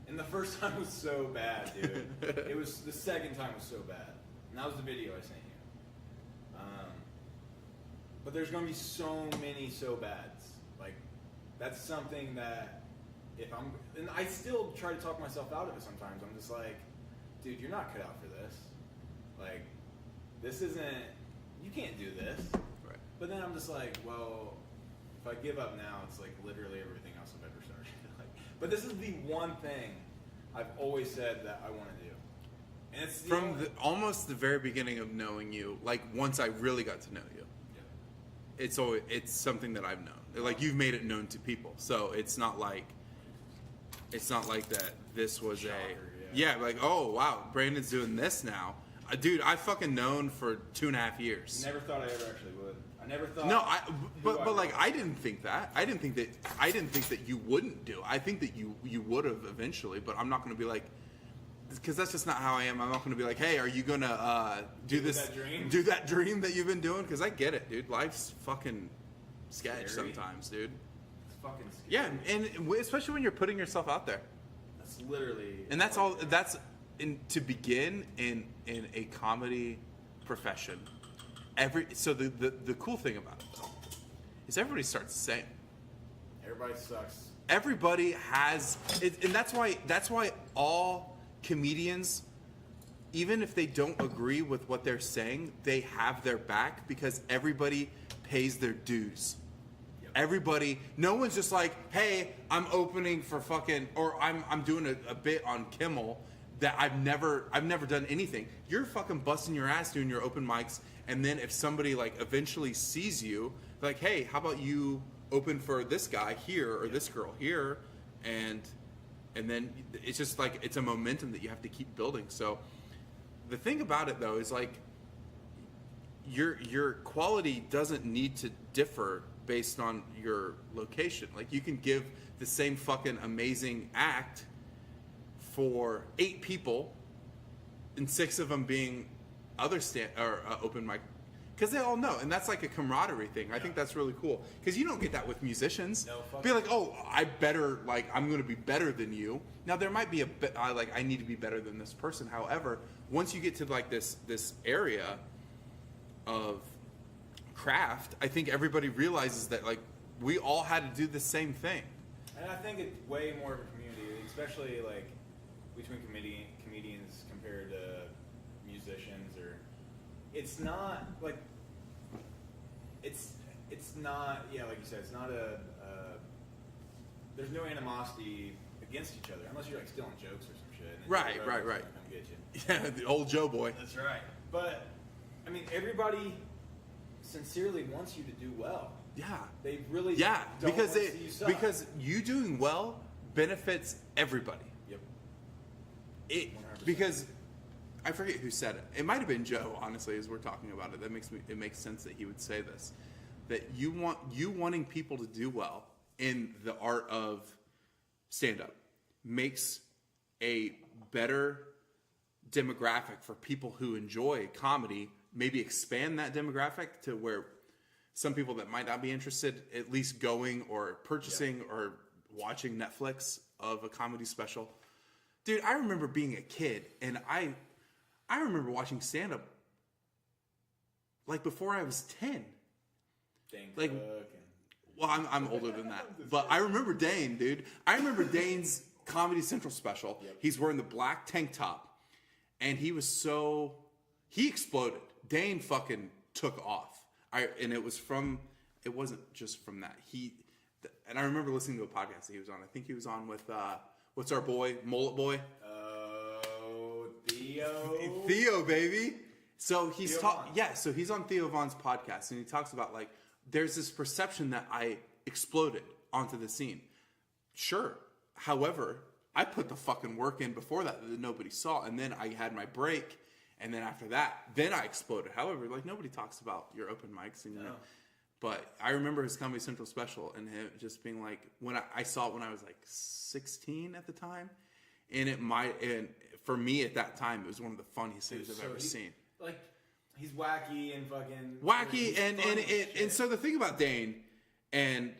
And the first time was so bad, dude. It was, the second time was so bad. And that was the video I sent you. But there's going to be so many so bads. Like, that's something that if I'm, and I still try to talk myself out of it sometimes. I'm just like, dude, you're not cut out for this. Like, this isn't, you can't do this. Right. But then I'm just like, well, if I give up now, it's like literally everything else I've ever started. Like, but this is the one thing I've always said that I want to do. And it's the From only, almost the very beginning of knowing you, like once I really got to know you, it's something that I've known. Like, you've made it known to people, so it's not like that. This was Shocker, like, oh wow, Brandon's doing this now, dude. I fucking known for 2.5 years. never thought I ever actually would. I never thought. No, but like, was. I didn't think that. I didn't think that you wouldn't do. I think that you would have eventually, but I'm not going to be like, because that's just not how I am. I'm not going to be like, hey, are you going to do that dream that you've been doing? Because I get it, dude. Life's fucking sketch Scary. sometimes, dude. It's fucking scary. Yeah, and especially when you're putting yourself out there. That's literally. And that's all. That's to begin in a comedy profession. So the cool thing about it is everybody starts the same. Everybody sucks. Everybody has it, and that's why all comedians, even if they don't agree with what they're saying, they have their back because everybody pays their dues. Yep. Everybody, no one's just like, hey, I'm opening for fucking, or I'm doing a bit on Kimmel that I've never done anything. You're fucking busting your ass doing your open mics, and then if somebody like eventually sees you, like, hey, how about you open for this guy here or this girl here, and then it's just like, it's a momentum that you have to keep building. So the thing about it though is like, your quality doesn't need to differ based on your location. Like, you can give the same fucking amazing act for 8 people, and 6 of them being other open mic, because they all know, and that's like a camaraderie thing. I think that's really cool, because you don't get that with musicians. No, fuck be like, oh, I'm going to be better than you. Now there might be I need to be better than this person. However, once you get to like this area of craft, I think everybody realizes that like we all had to do the same thing. And I think it's way more of a community, especially like between comedians compared to musicians. Or it's not like it's not, yeah, like you said, it's not there's no animosity against each other unless you're like stealing jokes or some shit. And then Right. gonna come get you. Yeah, the old Joe boy. That's right. But I mean, everybody sincerely wants you to do well. Yeah. They really Yeah, don't because want to see you suck. because you doing well benefits everybody. Yep. 100%. Because I forget who said it. It might have been Joe, honestly, as we're talking about it. It makes sense that he would say this. That wanting people to do well in the art of stand-up makes a better demographic for people who enjoy comedy. Maybe expand that demographic to where some people that might not be interested, at least going or purchasing or watching Netflix of a comedy special. Dude, I remember being a kid, and I remember watching stand-up like before I was 10. Dane like- Cook and Well, I'm older than that, but I remember Dane, dude. I remember Dane's Comedy Central special. Yep. He's wearing the black tank top, and he exploded. Dane fucking took off. And it wasn't just from that. And I remember listening to a podcast that he was on. I think he was on with what's our boy, Mullet Boy? oh, Theo. Theo, baby. So he's Theo Von. so he's on Theo Von's podcast, and he talks about like there's this perception that exploded onto the scene. Sure. However, I put the fucking work in before that nobody saw, and then I had my break, and then after that, then I exploded. However, like, nobody talks about your open mics, and you know. But I remember his Comedy Central special, and him just being like, when I saw it when I was like 16 at the time, and for me at that time, it was one of the funniest things I've ever seen. Like, he's wacky and fucking wacky, and so the thing about Dane, and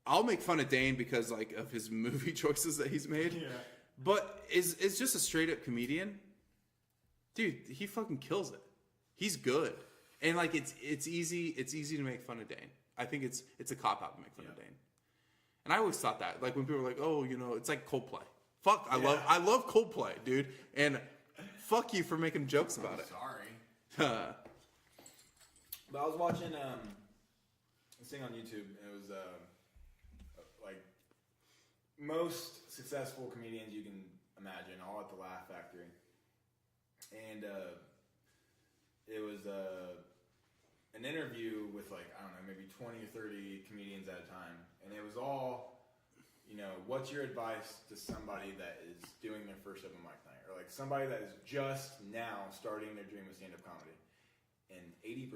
I'll make fun of Dane because like of his movie choices that he's made, but is just a straight up comedian, dude. He fucking kills it. He's good. And like it's easy to make fun of Dane. I think it's a cop out to make fun of Dane. And I always thought that, like, when people were like, "Oh, you know, it's like Coldplay." Fuck, I love Coldplay, dude. And fuck you for making jokes about it. Sorry. But I was watching this thing on YouTube, and it was like most successful comedians you can imagine, all at the Laugh Factory, and it was an interview with, like, I don't know, maybe 20 or 30 comedians at a time. And it was all, you know, what's your advice to somebody that is doing their first open mic night? Or like somebody that is just now starting their dream of stand-up comedy. And 80%,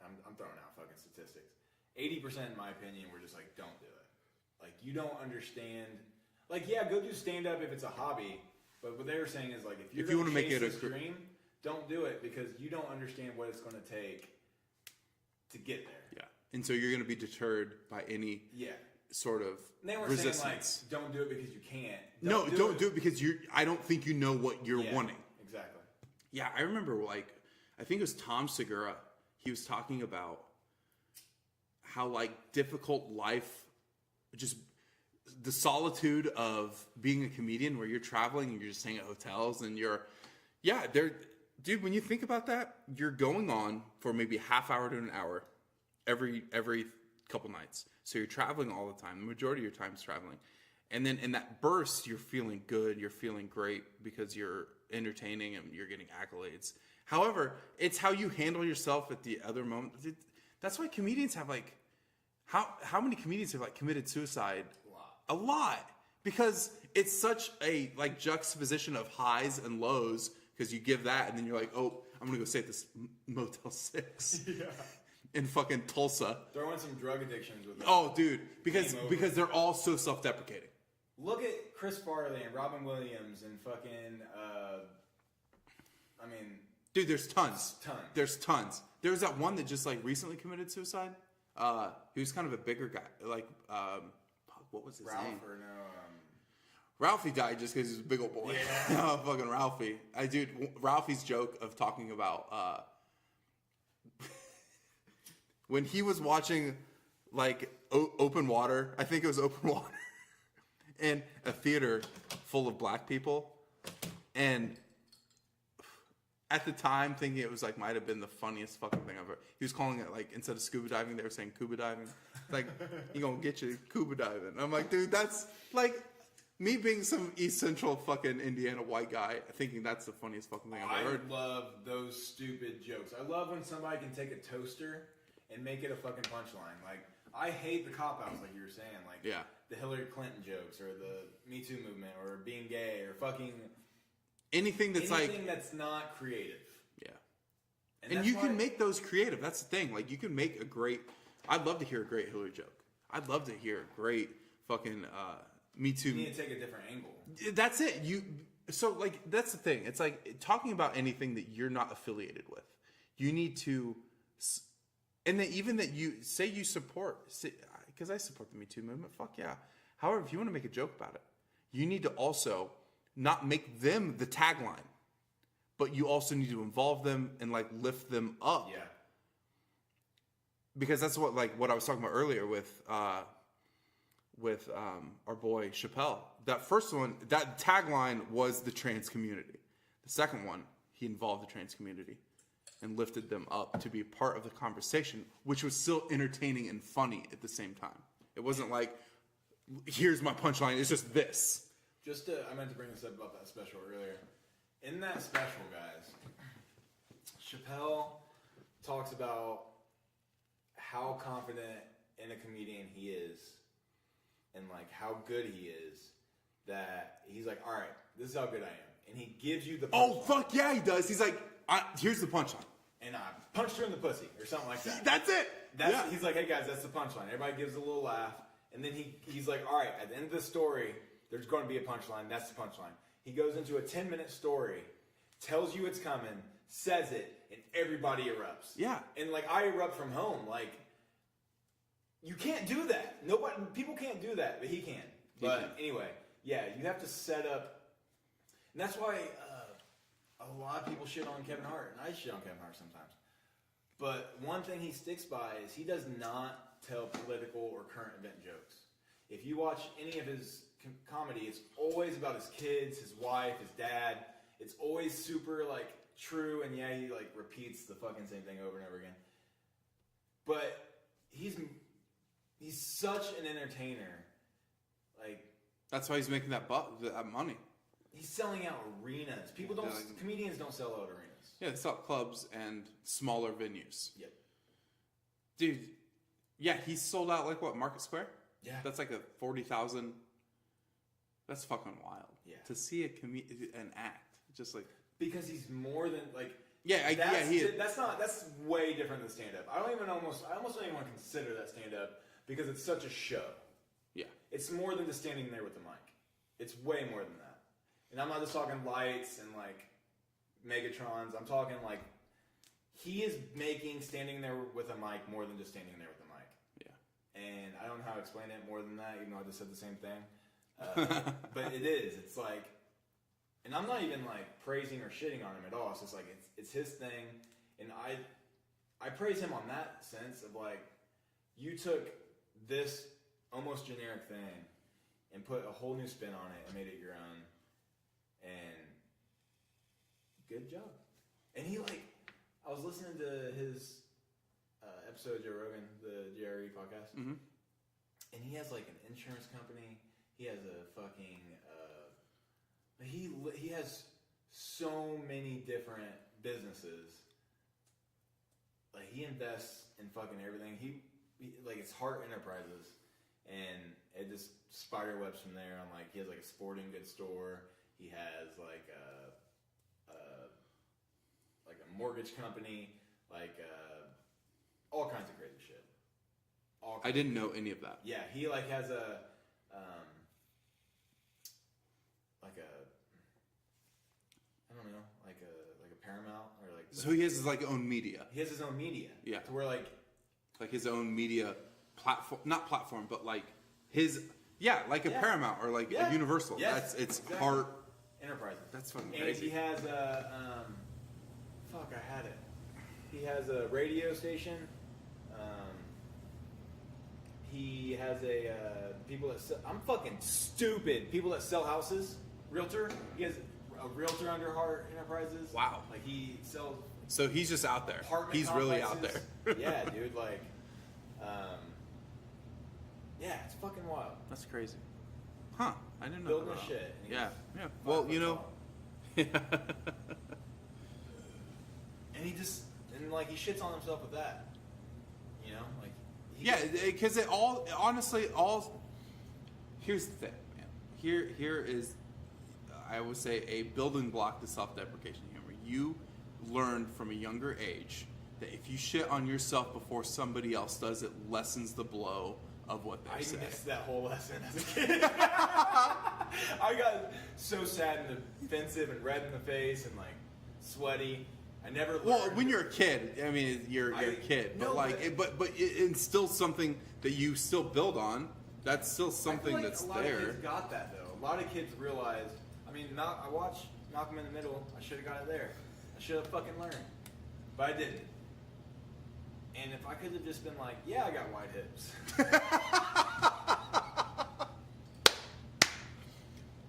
I'm throwing out fucking statistics, 80% in my opinion were just like, don't do it. Like, you don't understand. Like, yeah, go do stand-up if it's a hobby. But what they were saying is, like, if you want to make it a dream, don't do it because you don't understand what it's going to take to get there. Yeah. And so you're going to be deterred by any sort of they weren't resistance. Saying, like, don't do it because you can't. Don't do it because I don't think you know what you're wanting. Exactly. Yeah, I remember, like, I think it was Tom Segura. He was talking about how, like, difficult life, just the solitude of being a comedian where you're traveling and you're just staying at hotels and dude, when you think about that, you're going on for maybe a half hour to an hour every couple nights. So you're traveling all the time. The majority of your time is traveling. And then in that burst, you're feeling good. You're feeling great because you're entertaining and you're getting accolades. However, it's how you handle yourself at the other moment. That's why comedians have, like, how many comedians have, like, committed suicide? A lot. Because it's such a, like, juxtaposition of highs and lows. Because you give that, and then you're like, oh, I'm going to go stay at this Motel 6 in fucking Tulsa. Throw in some drug addictions with that. Oh, dude, because they're all so self-deprecating. Look at Chris Farley and Robin Williams and fucking, I mean... Dude, there's tons. There's tons. There was that one that just, like, recently committed suicide. He was kind of a bigger guy. Like, what was his name? Ralph or no... Ralphie died just because he's a big old boy. Yeah. Oh, fucking Ralphie. Ralphie's joke of talking about when he was watching, like, Open Water. I think it was Open Water. In a theater full of black people. And at the time, thinking it was, like, might have been the funniest fucking thing ever. He was calling it, like, instead of scuba diving, they were saying cuba diving. Like, you gonna get you cuba diving. I'm like, dude, that's, like... Me being some East Central fucking Indiana white guy, thinking that's the funniest fucking thing I've ever heard. I love those stupid jokes. I love when somebody can take a toaster and make it a fucking punchline. Like, I hate the cop-outs, like you were saying. Like, the Hillary Clinton jokes, or the Me Too movement, or being gay, or fucking... Anything that's not creative. Yeah. And you can make those creative. That's the thing. Like, you can make a great... I'd love to hear a great Hillary joke. I'd love to hear a great fucking... Me Too. You need to take a different angle. That's it. So, like, that's the thing. It's like talking about anything that you're not affiliated with. You need to, and then even that you say you support, because I support the Me Too movement. Fuck yeah. However, if you want to make a joke about it, you need to also not make them the tagline, but you also need to involve them and, like, lift them up. Yeah. Because that's what I was talking about earlier with our boy Chappelle. That first one, that tagline was the trans community. The second one, he involved the trans community and lifted them up to be a part of the conversation, which was still entertaining and funny at the same time. It wasn't like, here's my punchline, it's just this. I meant to bring this up about that special earlier. In that special, guys, Chappelle talks about how confident in a comedian he is, and like how good he is, that he's like, all right, this is how good I am, and he gives you the Oh punchline. fuck yeah, he does. He's like, here's the punchline. And I punched her in the pussy or something like that. That's it. He's like, hey guys, that's the punchline. Everybody gives a little laugh, and then he's like, all right, at the end of the story, there's going to be a punchline. That's the punchline. He goes into a 10-minute story, tells you it's coming, says it, and everybody erupts. Yeah. And like I erupt from home, like you can't do that. People can't do that, but he can. But anyway, yeah, you have to set up, and that's why a lot of people shit on Kevin Hart, and I shit on Kevin Hart sometimes. But one thing he sticks by is he does not tell political or current event jokes. If you watch any of his comedy, it's always about his kids, his wife, his dad. It's always super like true, and yeah, he like repeats the fucking same thing over and over again. But he's such an entertainer. Like That's why he's making that money. he's selling out arenas. Comedians don't sell out arenas. Yeah, they sell clubs and smaller venues. Yep. Dude, yeah, he's sold out like what, Market Square? Yeah. That's like a 40,000. That's fucking wild. Yeah. To see an act, just like Because he's more than like. he is. That's way different than stand up. I almost don't even want to consider that stand up because it's such a show. Yeah. It's more than just standing there with the mic. It's way more than that. And I'm not just talking lights and like Megatrons. I'm talking like he is making standing there with a mic more than just standing there with a mic. Yeah. And I don't know how to explain it more than that, even though I just said the same thing. But it is. It's like, and I'm not even like praising or shitting on him at all. It's just like it's his thing, and I praise him on that sense of like you took this almost generic thing and put a whole new spin on it and made it your own, and good job. And he like, I was listening to his episode of Joe Rogan, the JRE podcast, Mm-hmm. and he has like an insurance company. He has a fucking. He has so many different businesses. Like he invests in fucking everything. He like it's Hart Enterprises, and it just spider webs from there. On like he has like a sporting goods store. He has like a mortgage company, like all kinds of crazy shit. I didn't know any of that. Yeah, he like has a I don't know, like a Paramount or like. So he has his like own media. He has his own media. Yeah. To where like his own media platform, not platform, but like his like a Paramount or like a Universal. Yes, It's exactly. Hart Enterprises. That's fucking and crazy. he has a I had it. He has a radio station. He has a people that sell, I'm fucking stupid. People that sell houses, realtor. He has a realtor under Hart Enterprises. Wow. Like he sells. So he's just out there. Apartment He's really out there. complexes. Yeah, dude. Like, yeah, it's fucking wild. That's crazy. Huh? I didn't know Building that. a shit. And Yeah. he's Yeah. Well, you know. and he just and like he shits on himself with that. You know, like. Yeah, because it all honestly all. Here's the thing, man. Here is, I would say, a building block to self-deprecation humor. You learned from a younger age that if you shit on yourself before somebody else does, it lessens the blow of what they I say. missed that whole lesson as a kid. I got so sad and defensive and red in the face and like sweaty. I never learned. Well, when you're a kid, I mean, you're a kid, but no, like, but it instills something that you still build on. That's still something I feel like that's a lot there. of kids got that though. A lot of kids realized. I mean, I watched Malcolm in the Middle. I should have got it there. I should have fucking learned, but I didn't. And if I could have just been like, yeah, I got wide hips.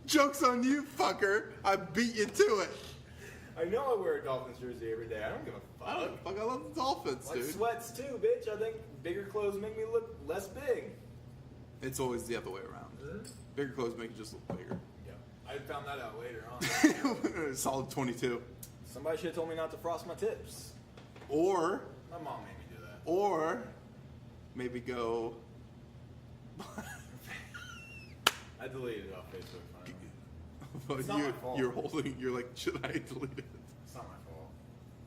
Joke's on you, fucker. I beat you to it. I know I wear a Dolphins jersey every day. I don't give a fuck. I love the Dolphins, Like dude. sweats too, bitch. I think bigger clothes make me look less big. It's always the other way around. Bigger clothes make you just look bigger. Yeah, I found that out later on. Solid 22. Somebody should have told me not to frost my tips. Or My mom made me do that. Or maybe go. I deleted it off Facebook finally. But It's not my fault. you're holding. You're like, should I delete it? It's not my fault.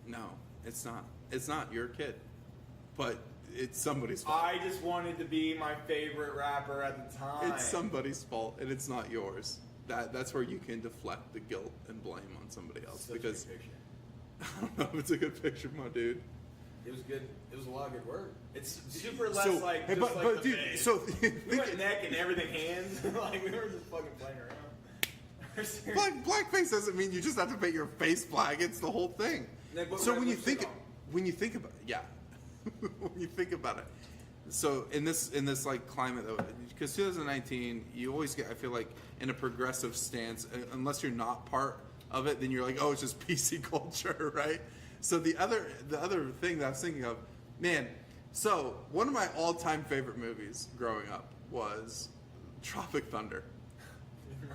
No, it's not. It's not your kid, but it's somebody's fault. I just wanted to be my favorite rapper at the time. It's somebody's fault, and it's not yours. That's where you can deflect the guilt and blame on somebody else. Such a Because good picture. I don't know if it's a good picture, my dude. It was good. It was a lot of good work. It's super less So- like hey, just but like the dude, face. so we went neck and everything hands. Like we were just fucking playing around. blackface doesn't mean you just have to paint your face black. It's the whole thing. They put So red when you lipstick think on. when you think about when you think about it, so in this like climate though, because 2019, you always get, I feel like, in a progressive stance, unless you're not part of it, then you're like, oh, it's just PC culture, right? So the other thing that I was thinking of, man, so one of my all-time favorite movies growing up was Tropic Thunder.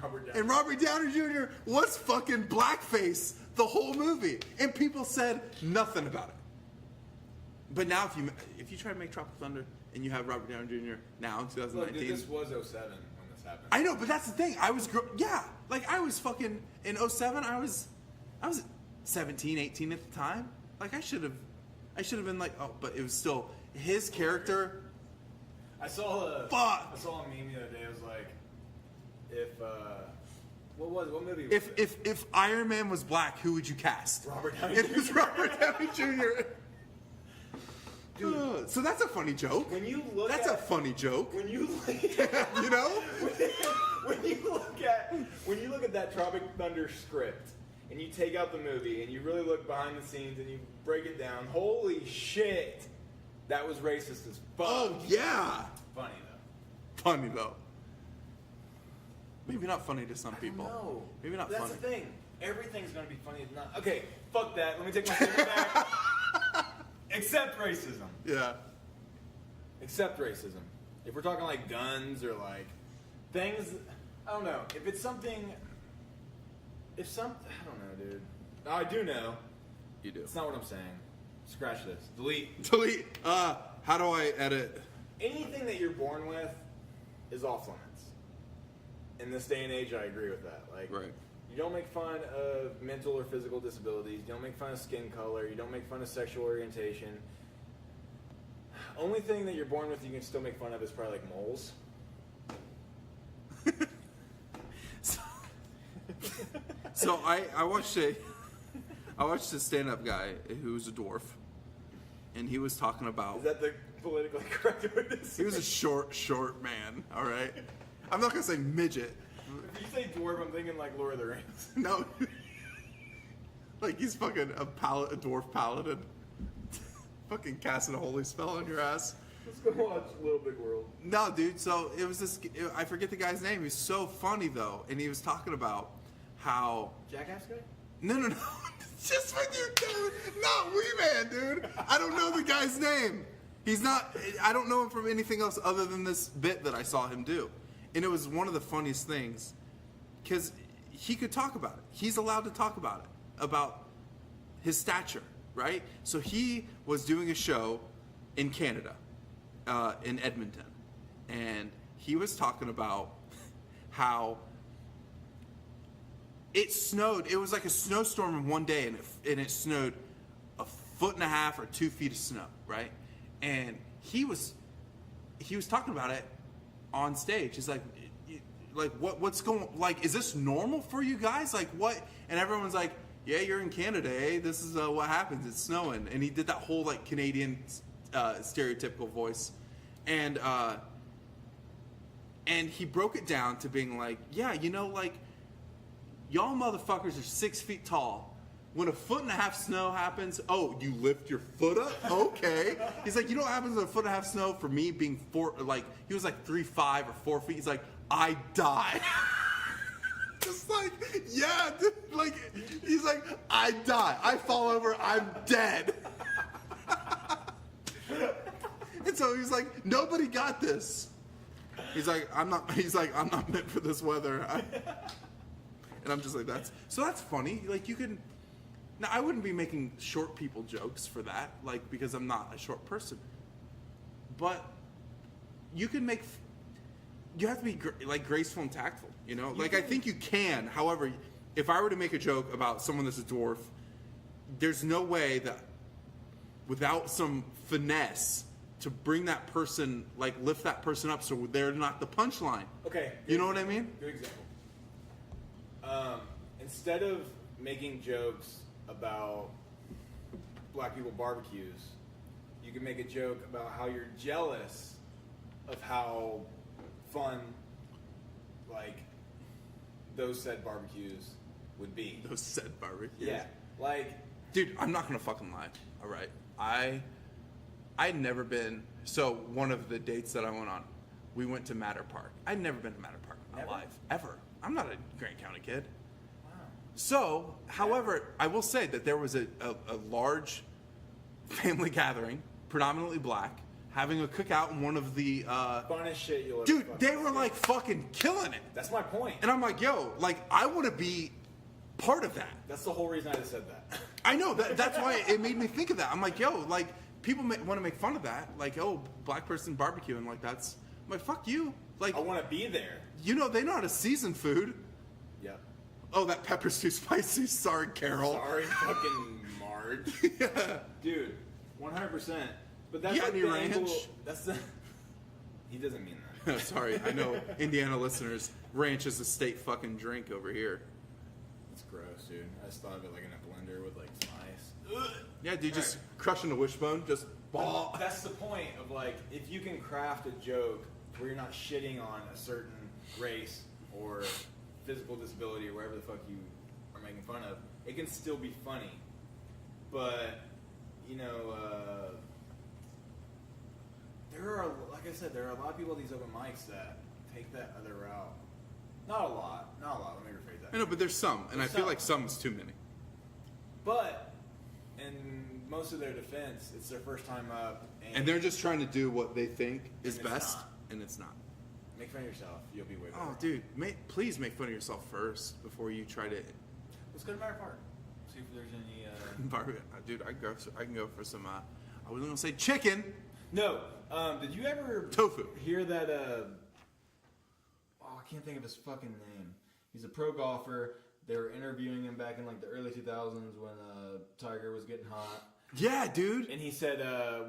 Robert Downey. And Robert Downey Jr. was fucking blackface the whole movie, and people said nothing about it. But now, if you try to make Tropic Thunder and you have Robert Downey Jr. now in 2019, Look, dude, this was 07 when this happened. I know, but that's the thing. I was like I was fucking in 07. I was 17, 18 at the time. Like I should have been like, oh, but it was still his character. I saw a meme the other day. It was like, what movie was it? If Iron Man was black, who would you cast? Robert Downey It was Jr. Robert Downey Jr. Dude. So that's a funny joke. When you look That's at a funny joke. when you You know? when you look at that Tropic Thunder script and you take out the movie and you really look behind the scenes and you break it down, holy shit, that was racist as fuck. Oh yeah. Funny though. Funny though. Maybe not funny to some people. No, Maybe not That's funny. the thing. Everything's gonna be funny. Not okay. Fuck that. Let me take my statement back. Accept racism. Yeah. Accept racism. If we're talking like guns or like things, I don't know. If it's something, I don't know, dude. No, I do know. You do. It's not what I'm saying. Scratch this. Delete. Delete. How do I edit? Anything that you're born with is off limits. In this day and age, I agree with that. Like, Right. you don't make fun of mental or physical disabilities. You don't make fun of skin color. You don't make fun of sexual orientation. Only thing that you're born with you can still make fun of is probably like moles. So I watched a stand-up guy who's a dwarf, and he was talking about. Is that the politically correct way to say He was a short man. All right. I'm not gonna say midget. If you say dwarf, I'm thinking like Lord of the Rings. No. Like he's fucking a dwarf paladin. Fucking casting a holy spell on your ass. Let's go watch Little Big World. No, dude. So it was this. I forget the guy's name. He's so funny though, and he was talking about how. Jackass guy? No. Just when you do, not Wee Man, dude. I don't know the guy's name. He's not. I don't know him from anything else other than this bit that I saw him do, and it was one of the funniest things, because he could talk about it. He's allowed to talk about it, about his stature, right? So he was doing a show in Canada, in Edmonton, and he was talking about how it snowed. It was like a snowstorm in one day, and it snowed 1.5 feet or 2 feet of snow, right? And he was talking about it on stage. He's like what's going, like, is this normal for you guys? Like what? And everyone's like, yeah, you're in Canada, eh? This is what happens. It's snowing. And he did that whole like Canadian stereotypical voice, and he broke it down to being like, yeah, you know, like, y'all motherfuckers are 6 feet tall. When 1.5 feet snow happens, oh, you lift your foot up? Okay. He's like, you know what happens with 1.5 feet snow for me being he was like 3'5" or 4 feet. He's like, I die. Just like, yeah, dude, like, he's like, I die. I fall over, I'm dead. And so he's like, nobody got this. He's like, I'm not meant for this weather. And I'm just like, that's funny. Like, you can. Now, I wouldn't be making short people jokes for that, like, because I'm not a short person. But you can make. You have to be like graceful and tactful. You know, like I think you can. However, if I were to make a joke about someone that's a dwarf, there's no way that without some finesse to bring that person, like lift that person up so they're not the punchline. Okay. You know what I mean? Good example. Instead of making jokes about black people barbecues, you can make a joke about how you're jealous of how fun, like, those said barbecues would be. Those said barbecues. Yeah. Like, dude, I'm not gonna fucking lie. All right, I'd never been. So one of the dates that I went on, we went to Matter Park. I'd never been to Matter Park in my Never? life ever. I'm not a Grant County kid. wow. So, however, I will say that there was a large family gathering, predominantly black, having a cookout in one of the. Funnest shit you'll ever Dude, fucking they were see. like fucking killing it, That's my point. and I'm like, yo, like I want to be part of that. That's the whole reason I just said that. I know that's why it made me think of that. I'm like, yo, like people want to make fun of that, like, oh, black person barbecuing, like that's. I'm like, fuck you, like I want to be there. you know they know how to season food. Yep. Oh, that pepper's too spicy. Sorry, Carol. Sorry, fucking Marge. Yeah. Dude, 100%. But that's You got like any the angle. ranch? That's the. He doesn't mean that. Sorry, I know Indiana listeners. Ranch is a state fucking drink over here. It's gross, dude. I just thought of it like in a blender with like some ice. Yeah, dude, just crushing the wishbone, just ball. That's the point of like, if you can craft a joke where you're not shitting on a certain race or physical disability or whatever the fuck you are making fun of, it can still be funny. But, you know, there are, like I said, there are a lot of people at these open mics that take that other route. Not a lot, let me rephrase that. I know, but there's some, and I There's feel some. like some's too many. But, in most of their defense, it's their first time up. And they're just trying to do what they think is And it's best, not. and it's not. Make fun of yourself, you'll be way better. Oh, dude, please make fun of yourself first before you try to. Let's go to Matter Park. See if there's any. Dude, I can go for some. I was gonna say chicken. No. Did you ever Tofu. hear that? I can't think of his fucking name. He's a pro golfer. They were interviewing him back in like the early 2000s when Tiger was getting hot, Yeah, dude. and he said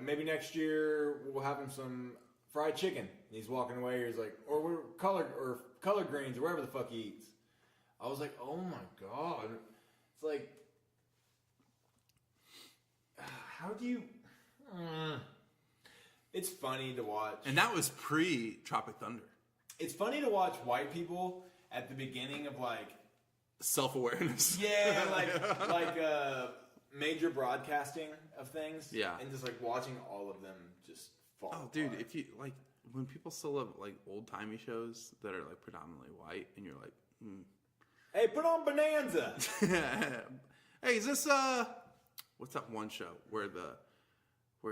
maybe next year we'll have him some fried chicken. And he's walking away. He's like, or we're collard greens or whatever the fuck he eats. I was like, oh my god. It's like, how do you? It's funny to watch. And that was pre Tropic Thunder. It's funny to watch white people at the beginning of like, Self-awareness. yeah, like major broadcasting of things. Yeah. And just like watching all of them just fall. Oh, dude, apart. if you like when people still love like old timey shows that are like predominantly white, and you're like, Hey, put on Bonanza. hey, is this what's that one show where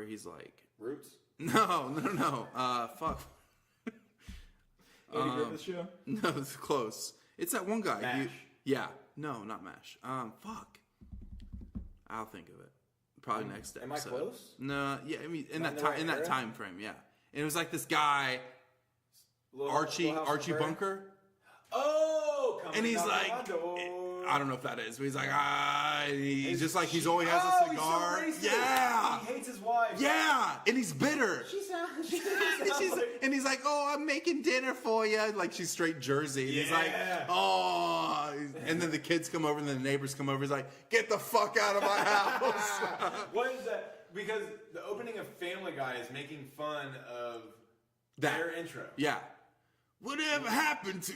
he's like, Roots. no, fuck. Andy Griffith show. No, it's close. It's that one guy. MASH. Yeah, no, not MASH. Fuck. I'll think of it. Probably next episode. Am I close? No, yeah, I mean in Not that in the time right in that era? time frame, yeah. And it was like this guy, Little Archie House on the Prairie? Bunker, Oh, coming and he's down like, my door. I don't know if that is, but he's like, he's just like he's always has Oh, a cigar. He's so racist. Yeah, He hates his wife. yeah, and he's bitter. She sounds And he's like, oh, I'm making dinner for you. Like, she's straight Jersey. And he's like, Yeah. oh. And then the kids come over and then the neighbors come over. He's like, get the fuck out of my house. What is that? Because the opening of Family Guy is making fun of That. their intro. Yeah. Whatever happened to...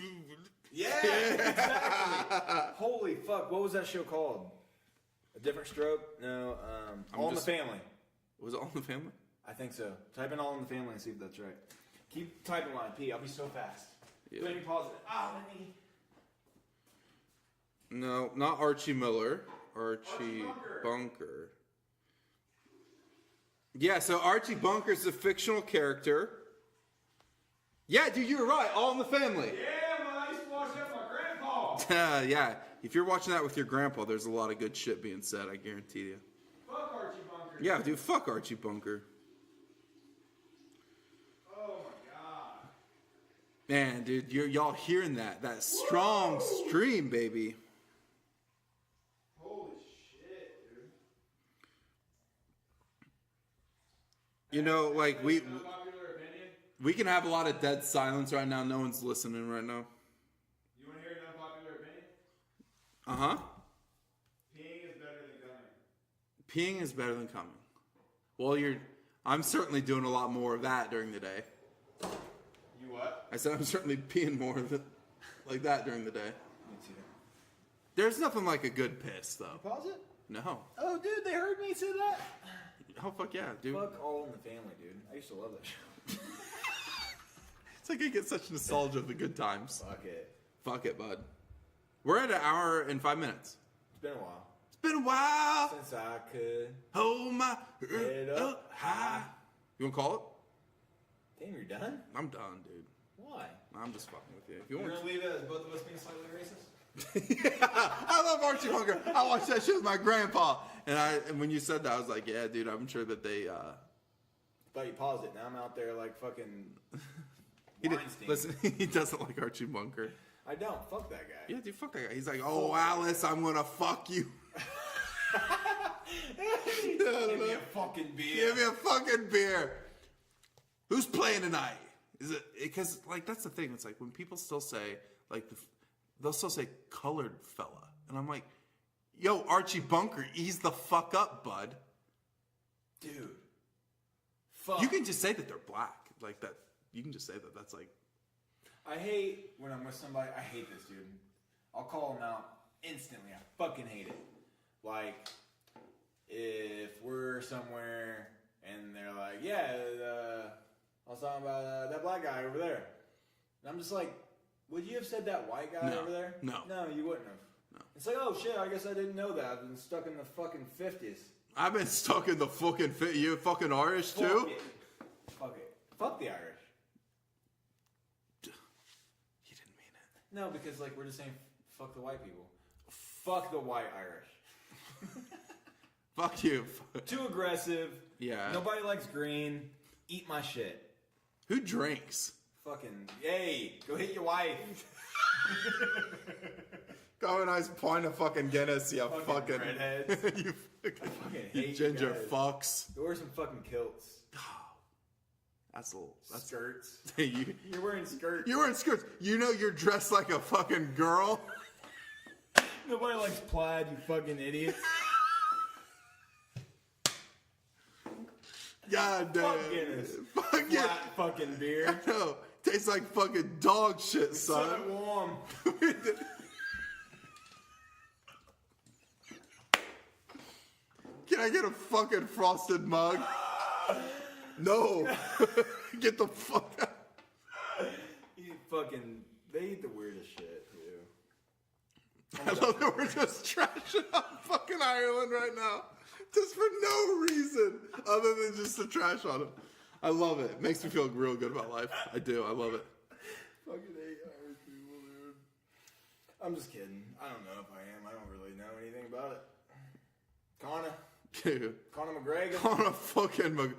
Yeah, exactly. Holy fuck, what was that show called? A Different Stroke? No, All in the Family. Was it All in the Family? I think so. Type in All in the Family and see if that's right. Keep typing line P. I'll be so fast. Yeah. Let me pause it. Let me. No, not Archie Miller. Archie Bunker. Bunker. Yeah, so Archie Bunker's a fictional character. Yeah, dude, you were right. All in the Family. Yeah, man, I used to watch that with my grandpa. Yeah, if you're watching that with your grandpa, there's a lot of good shit being said, I guarantee you. Fuck Archie Bunker. Yeah, dude, fuck Archie Bunker. Oh my Man, dude, y'all hearing that strong stream, baby. Holy shit, dude. You know, like No popular opinion? we can have a lot of dead silence right now. No one's listening right now. You want to hear an unpopular opinion? Uh-huh. Peeing is better than coming. Peeing is better than coming. Well, I'm certainly doing a lot more of that during the day. You what? I said I'm certainly peeing more of it like that during the day. Me too. There's nothing like a good piss, though. Pause it? No. Oh, dude, they heard me say that? Oh, fuck yeah, dude. Fuck All in the Family, dude. I used to love that show. It's like I get such nostalgia of the good times. Fuck it. Fuck it, bud. We're at 1 hour and 5 minutes. It's been a while. It's been a while. Since I could. Hold my Head up high. You want to call it? Damn, you're done? I'm done, dude. Why? I'm just fucking with you. If you You're want gonna leave it as both of us being slightly racist? yeah, I love Archie Bunker. I watched that shit with my grandpa. And when you said that, I was like, yeah, dude, I'm sure that they... Thought you paused it. Now I'm out there like fucking He did, Weinstein. listen, he doesn't like Archie Bunker. I don't. Fuck that guy. Yeah, dude, fuck that guy. He's like, oh, Alice, I'm gonna fuck you. Give me a fucking beer. Give me a fucking beer. Who's playing tonight? Is it because like that's the thing? It's like when people still say like they'll still say colored fella, and I'm like, yo, Archie Bunker, ease the fuck up, bud. Dude. Fuck. You can just say that they're black, like that. You can just say that. That's like. I hate when I'm with somebody. I hate this, dude. I'll call them out instantly. I fucking hate it. Like, if we're somewhere and they're like, yeah, I was talking about that black guy over there. And I'm just like, would you have said that white guy No. over there? No. No, you wouldn't have. No. It's like, oh shit, I guess I didn't know that. I've been stuck in the fucking 50s. I've been stuck in the fucking fit. You fucking Irish too? Fuck it. Fuck it. Fuck the Irish. You didn't mean it. No, because like we're just saying fuck the white people. Fuck the white Irish. Fuck you. Too aggressive. Yeah. Nobody likes green. Eat my shit. Who drinks? Fucking, hey, go hit your wife. Go a nice pint of fucking Guinness, you Fucking redheads. you fucking you hate ginger you guys. fucks. Go wear some fucking kilts. That's a little. That's Skirts. you. You're wearing skirts. You're wearing skirts. You know you're dressed like a fucking girl. Nobody likes plaid, you fucking idiots. God damn. Fuck Guinness. Fuck it. Flat fucking beer. No, tastes like fucking dog shit, Son. son. Warm. Can I get a fucking frosted mug? No. Get the fuck out. You fucking, they eat the weirdest shit, too. I love that we're just trashing on fucking Ireland right now. Just for no reason other than just to trash on them. I love it. It makes me feel real good about life. I do. I love it. Fucking hate Irish people, dude. I'm just kidding. I don't know if I am. I don't really know anything about it. Conor. Dude. Conor McGregor. On a fucking mug.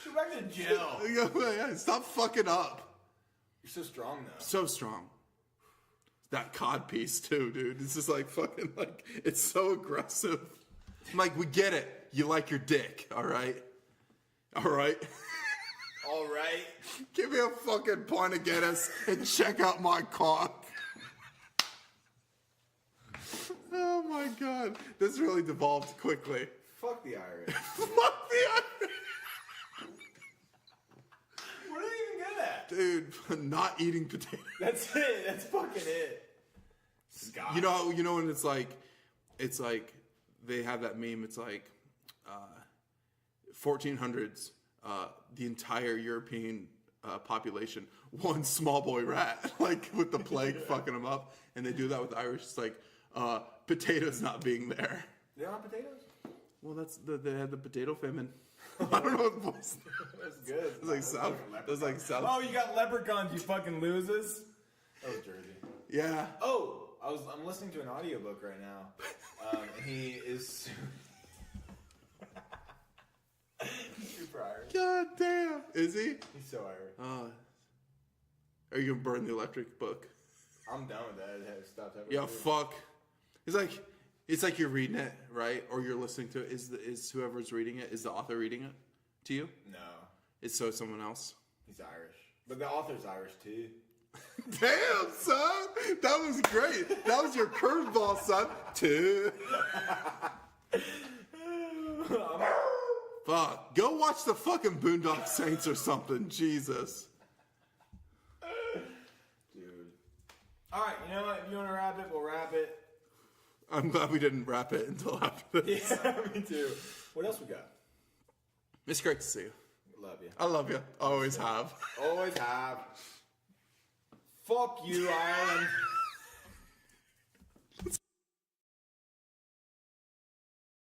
Go back to jail. Stop fucking up. You're so strong, though. So strong. That cod piece too, dude. It's just like fucking like it's so aggressive. I'm like, we get it. You like your dick, all right? All right. All right. Give me a fucking pint of Guinness and check out my cock. Oh my god, this really devolved quickly. Fuck the Irish. Fuck the Irish. What are they even good at? Dude, not eating potatoes. That's it. That's fucking it. Scott. You know when it's like they have that meme. It's like 1400s, the entire European population, one small boy rat, like with the plague fucking them up, and they do that with the Irish. It's like potatoes not being there. They don't have potatoes? Well, they had the potato famine. I don't know what the voice. That's good. It was like South. It was like South. Oh, you got leprechauns, you fucking losers. That was Jersey. Yeah. Oh, I'm listening to an audiobook right now. And he is super Irish. God damn. Is he? He's so Irish. Are you gonna burn the electric book? I'm done with that. It has stopped having. Yeah, fuck. It's like you're reading it, right? Or you're listening to it. Is whoever's reading it, is the author reading it to you? No. It's so someone else. He's Irish. But the author's Irish too. Damn, son. That was great. That was your curveball, son. Two. Fuck. Go watch the fucking Boondock Saints or something. Jesus. Dude. Alright, you know what? If you want to wrap it, we'll wrap it. I'm glad we didn't wrap it until after this. Yeah, me too. What else we got? It's great to see you. Love you. I love you. Always have. Always have. Fuck you, Ireland.